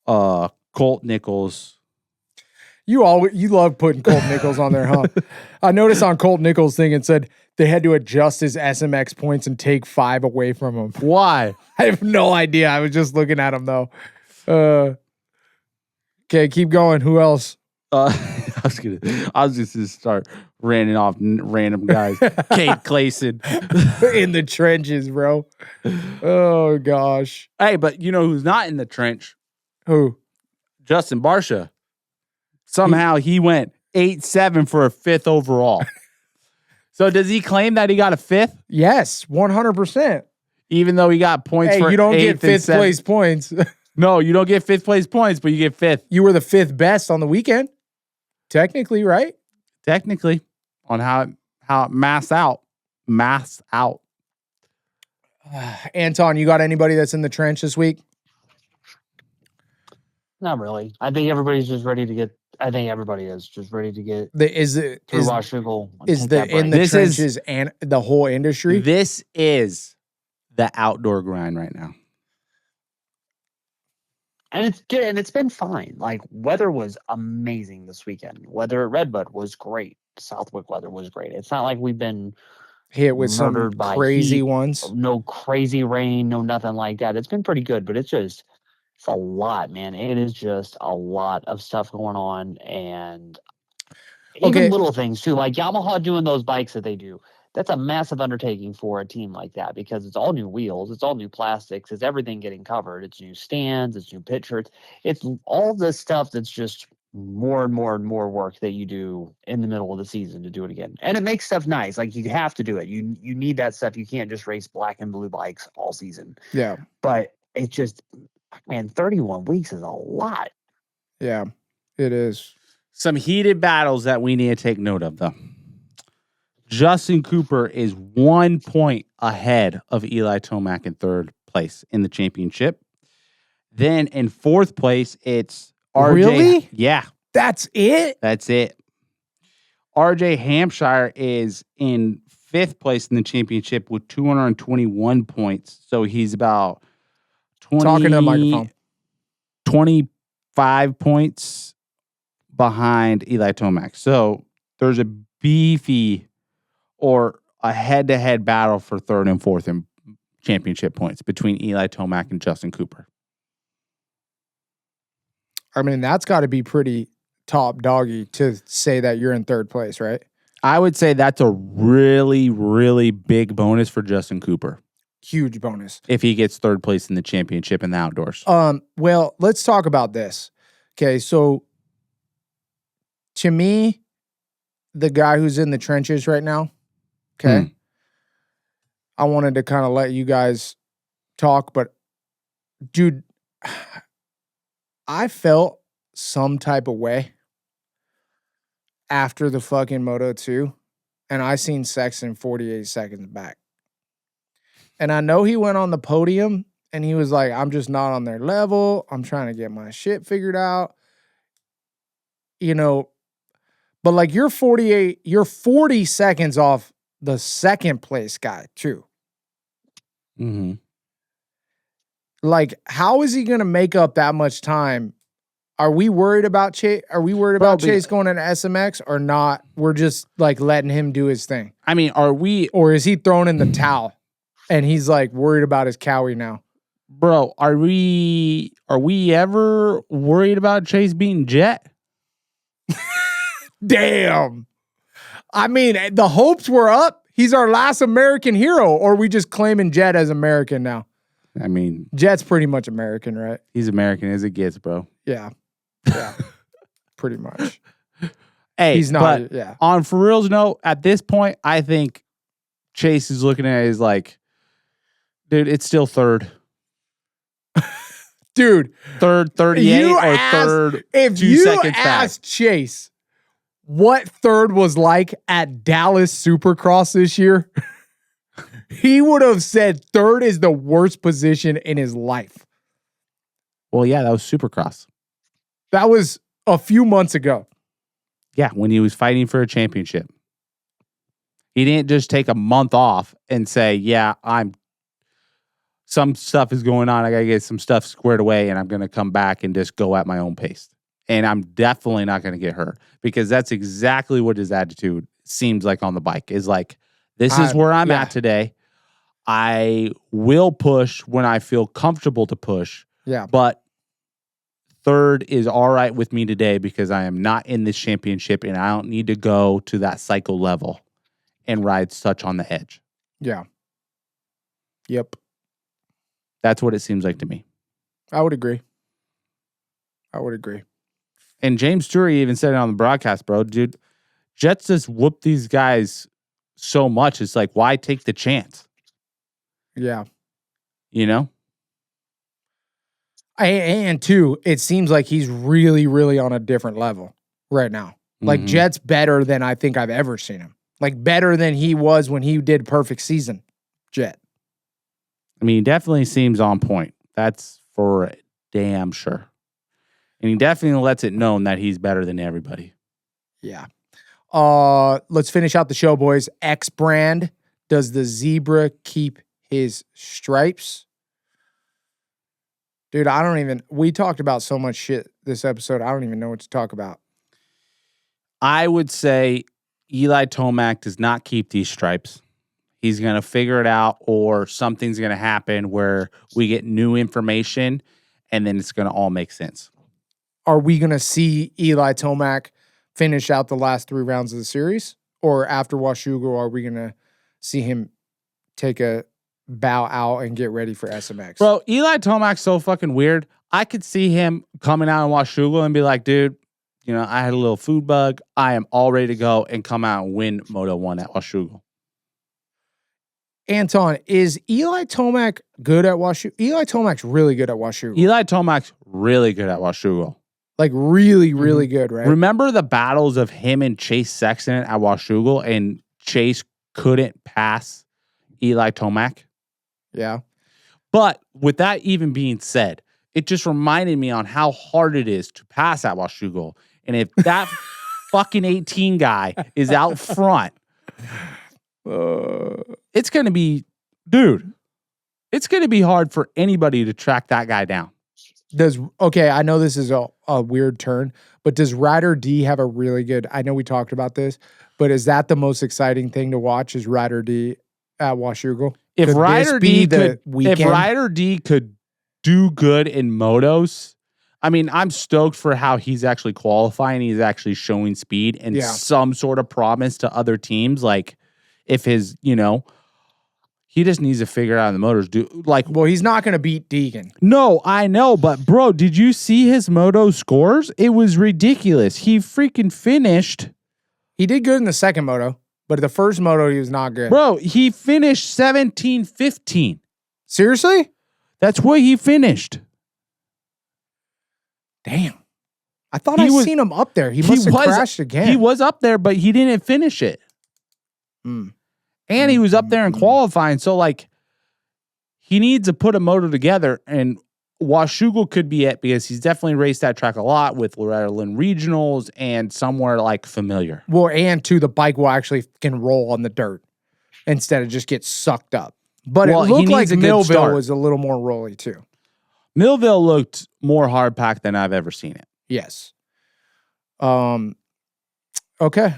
Colt Nichols. You love putting Colt Nichols on there, huh? I noticed on Colt Nichols' thing it said they had to adjust his SMX points and take 5 away from him. Why? I have no idea. I was just looking at him though. Okay, keep going. Who else? I was just gonna start ranting off random guys. Kate Clayson in the trenches, bro. Oh gosh. Hey, but you know who's not in the trench? Who? Justin Barsha. Somehow he went 8-7 for a 5th overall. So does he claim that he got a 5th? Yes, 100%. Even though he got points for you don't get 5th 7th place points. No, you don't get 5th place points, but you get 5th. You were the 5th best on the weekend. Technically, right? Technically. On how it maths out. Anton, you got anybody that's in the trench this week? Not really. I think everybody's just ready to get. I think everybody is just ready to get through Washougal. In the trenches and the whole industry? This is the outdoor grind right now. And it's good, and it's been fine. Like, weather was amazing this weekend. Weather at Redbud was great. Southwick weather was great. It's not like we've been hit with some crazy ones. No crazy rain, no nothing like that. It's been pretty good, but it's a lot, man. It is just a lot of stuff going on, and even little things too, like Yamaha doing those bikes that they do. That's a massive undertaking for a team like that because it's all new wheels, it's all new plastics, it's everything getting covered. It's new stands, it's new pit shirts, it's all this stuff that's just more and more and more work that you do in the middle of the season to do it again. And it makes stuff nice. Like, you have to do it. You need that stuff. You can't just race black and blue bikes all season. Yeah. But it's just, man, 31 weeks is a lot. Yeah, it is. Some heated battles that we need to take note of, though. Justin Cooper is 1 point ahead of Eli Tomac in 3rd place in the championship. Then in 4th place, it's RJ. Really? Yeah. That's it? That's it. RJ Hampshire is in 5th place in the championship with 221 points. So he's about 20, Talking to the microphone. 25 points behind Eli Tomac. So there's a beefy or a head-to-head battle for 3rd and 4th in championship points between Eli Tomac and Justin Cooper. I mean, that's got to be pretty top doggy to say that you're in 3rd place, right? I would say that's a really, really big bonus for Justin Cooper Huge bonus. if he gets 3rd place in the championship in the outdoors. Well, let's talk about this. Okay, so to me, the guy who's in the trenches right now, okay, I wanted to kind of let you guys talk, but dude, I felt some type of way after the fucking Moto 2, and I seen Sexton 48 seconds back. And I know he went on the podium, and he was like, I'm just not on their level. I'm trying to get my shit figured out. You know, but like you're 40 seconds off the 2nd place guy, too. Mm-hmm. Like, how is he going to make up that much time? Are we worried about Chase? Are we worried about Chase going into SMX or not? We're just like letting him do his thing. I mean, are we, Or is he throwing in the towel and he's like worried about his Cowie now? bro, are we ever worried about Chase beating Jet? Damn. I mean, the hopes were up. He's our last American hero, or are we just claiming Jet as American now? I mean, Jet's pretty much American, right? he's American as it gets, bro. Yeah. Yeah. Pretty much. Hey, He's not. but Yeah. on for real's note, at this point, I think Chase is looking at it as like, dude, it's still 3rd. Dude, 3rd, 38, or 3rd, if 2 you seconds back. asked Chase what 3rd was like at Dallas Supercross this year, he would have said 3rd is the worst position in his life. Well, yeah, that was Supercross. That was a few months ago. Yeah, when he was fighting for a championship. He didn't just take a month off and say, yeah, some stuff is going on. I got to get some stuff squared away and I'm going to come back and just go at my own pace. And I'm definitely not going to get hurt because that's exactly what his attitude seems like on the bike is like, this is where I'm at today. I will push when I feel comfortable to push. Yeah. But 3rd is all right with me today because I am not in this championship and I don't need to go to that cycle level and ride such on the edge. Yeah. Yep. That's what it seems like to me. I would agree. And James Stewart even said it on the broadcast, bro. Dude, Jets just whoop these guys so much. It's like, why take the chance? Yeah. You know? And two, it seems like he's really, really on a different level right now. Like Jet's better than I think I've ever seen him. Like better than he was when he did perfect season. Jet. I mean, he definitely seems on point. That's for damn sure. And he definitely lets it known that he's better than everybody. Yeah. Let's finish out the show, boys. X brand. Does the zebra keep his stripes? Dude, we talked about so much shit this episode. I don't even know what to talk about. I would say Eli Tomac does not keep these stripes. He's going to figure it out or something's going to happen where we get new information and then it's going to all make sense. Are we going to see Eli Tomac finish out the last 3 rounds of the series? Or after Washougal, are we going to see him take a bow out and get ready for SMX? Bro, Eli Tomac's so fucking weird. I could see him coming out in Washougal and be like, dude, you know, I had a little food bug. I am all ready to go and come out and win Moto 1 at Washougal. Anton, is Eli Tomac good at Washougal? Eli Tomac's really good at Washougal. Eli Tomac's really good at Washougal. Like really, really good, right? Remember the battles of him and Chase Sexton at Washougal and Chase couldn't pass Eli Tomac? Yeah. But with that even being said, it just reminded me on how hard it is to pass at Washougal. And if that fucking 18 guy is out front. It's going to be, dude, it's going to be hard for anybody to track that guy down. Okay, I know this is a weird turn, but does Rider D have a really good, I know we talked about this, but is that the most exciting thing to watch is Rider D at Washougal? If Rider D could do good in motos, I mean, I'm stoked for how he's actually qualifying. He's actually showing speed and some sort of promise to other teams. Like, if his, he just needs to figure out the motors. Well, he's not going to beat Deegan. No, I know, but bro, did you see his moto scores? It was ridiculous. He freaking finished. He did good in the second moto, but the first moto he was not good. Bro, he finished 17-15. Seriously? That's where he finished. Damn. I thought I seen him up there. He must have crashed again. He was up there, but he didn't finish it. And he was up there in qualifying. So, like, he needs to put a moto together, and Washougal could be it because he's definitely raced that track a lot with Loretta Lynn Regionals and somewhere, like, familiar. Well, and, too, the bike will actually can roll on the dirt instead of just get sucked up. But it looked like Millville was a little more rolly, too. Millville looked more hard-packed than I've ever seen it. Yes. Okay.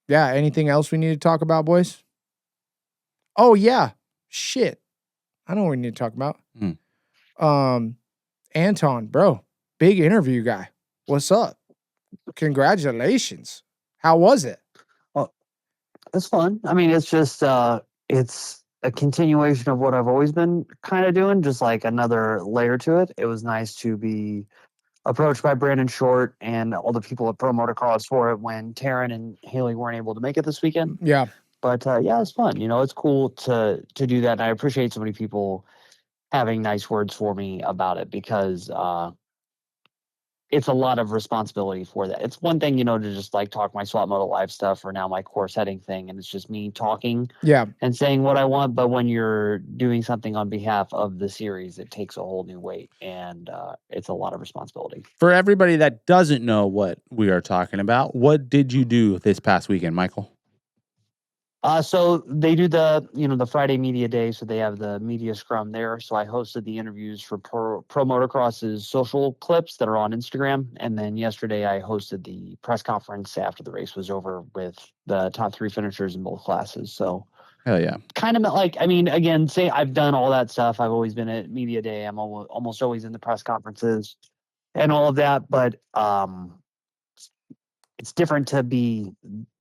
Yeah, anything else we need to talk about, boys? Oh, yeah. Shit. I know what we need to talk about. Anton, bro. Big interview guy. What's up? Congratulations. How was it? Well, it's fun. I mean, it's just, it's a continuation of what I've always been kind of doing, just like another layer to it. It was nice to be approached by Brandon Short and all the people at Pro Motocross for it when Taryn and Haley weren't able to make it this weekend. Yeah. But yeah, it's fun. It's cool to do that. And I appreciate so many people having nice words for me about it because it's a lot of responsibility for that. It's one thing, to just like talk my Swap Moto Live stuff or now my course heading thing. And it's just me talking and saying what I want. But when you're doing something on behalf of the series, it takes a whole new weight and it's a lot of responsibility. For everybody that doesn't know what we are talking about, what did you do this past weekend, Michael? So they do the Friday media day. So they have the media scrum there. So I hosted the interviews for Pro Motocross's social clips that are on Instagram. And then yesterday I hosted the press conference after the race was over with the top 3 finishers in both classes. So hell yeah. Kind of like, I mean, again, say I've done all that stuff. I've always been at media day. I'm almost always in the press conferences and all of that. But, it's different to be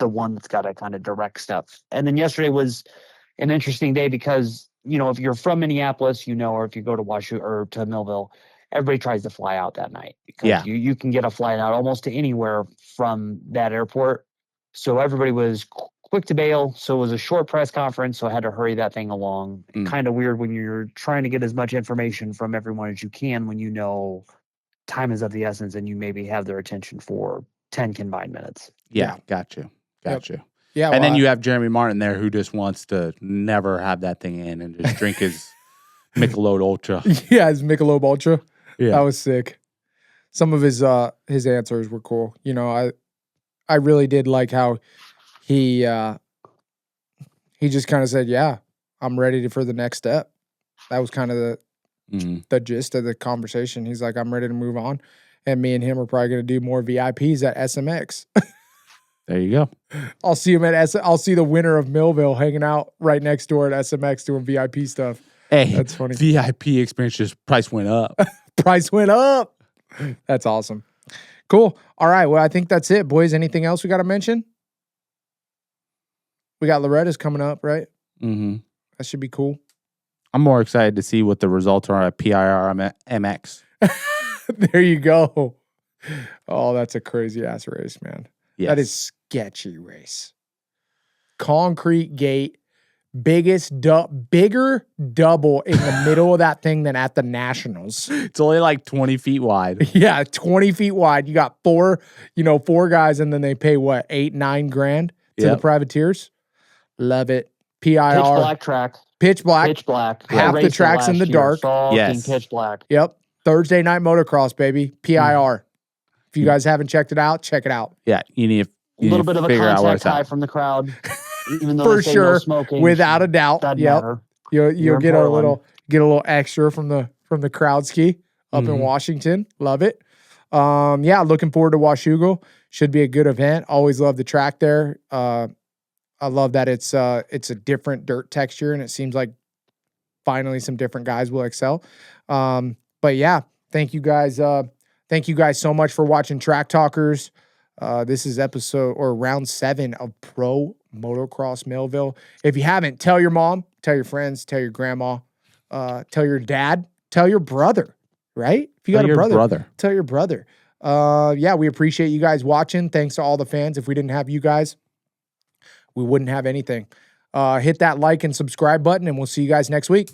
the one that's got to kind of direct stuff. And then yesterday was an interesting day because, if you're from Minneapolis, or if you go to Washougal or to Millville, everybody tries to fly out that night because you can get a flight out almost to anywhere from that airport. So everybody was quick to bail. So it was a short press conference. So I had to hurry that thing along. Kind of weird when you're trying to get as much information from everyone as you can when time is of the essence and you maybe have their attention for 10 combined minutes. Yeah. Got you. Yeah. And then you have Jeremy Martin there who just wants to never have that thing in and just drink his Michelob Ultra. Yeah, his Michelob Ultra. Yeah. That was sick. Some of his answers were cool. I really did like how he just kind of said, yeah, I'm ready for the next step. That was kind of the gist of the conversation. He's like, I'm ready to move on. And me and him are probably going to do more VIPs at SMX. There you go. I'll see him I'll see the winner of Millville hanging out right next door at SMX doing VIP stuff. Hey, that's funny. VIP experience, just price went up. Price went up. That's awesome. Cool. All right. Well, I think that's it, boys. Anything else we got to mention? We got Loretta's coming up, right? Mm-hmm. That should be cool. I'm more excited to see what the results are at PIR MX. There you go. Oh, that's a crazy ass race, man. Yes. That is sketchy race. Concrete gate, bigger double in the middle of that thing than at the Nationals. It's only like 20 feet wide. Yeah, 20 feet wide. You got four guys, and then they pay what, $8-9 grand to the privateers. Love it. PIR. Pitch black track. Pitch black. Pitch black. Half the track's in the dark. Yes. Pitch black. Yep. Thursday night motocross, baby. PIR. If you guys haven't checked it out, check it out. Yeah, you need A little bit of a figure out where contact it's at. high from the crowd, even though For they say sure, no smoking, without a doubt. doesn't Yep. matter. You'll You're in get a Portland. little extra from the crowd ski up in Mhm. Washington. Love it. Yeah, looking forward to Washougal. Should be a good event. Always love the track there. I love that it's a different dirt texture, and it seems like finally some different guys will excel. But yeah, thank you guys. Thank you guys so much for watching Track Talkers. This is round 7 of Pro Motocross Millville. If you haven't, tell your mom, tell your friends, tell your grandma, tell your dad, tell your brother, right? If you got a brother, tell your brother. Yeah, we appreciate you guys watching. Thanks to all the fans. If we didn't have you guys, we wouldn't have anything. Hit that like and subscribe button, and we'll see you guys next week.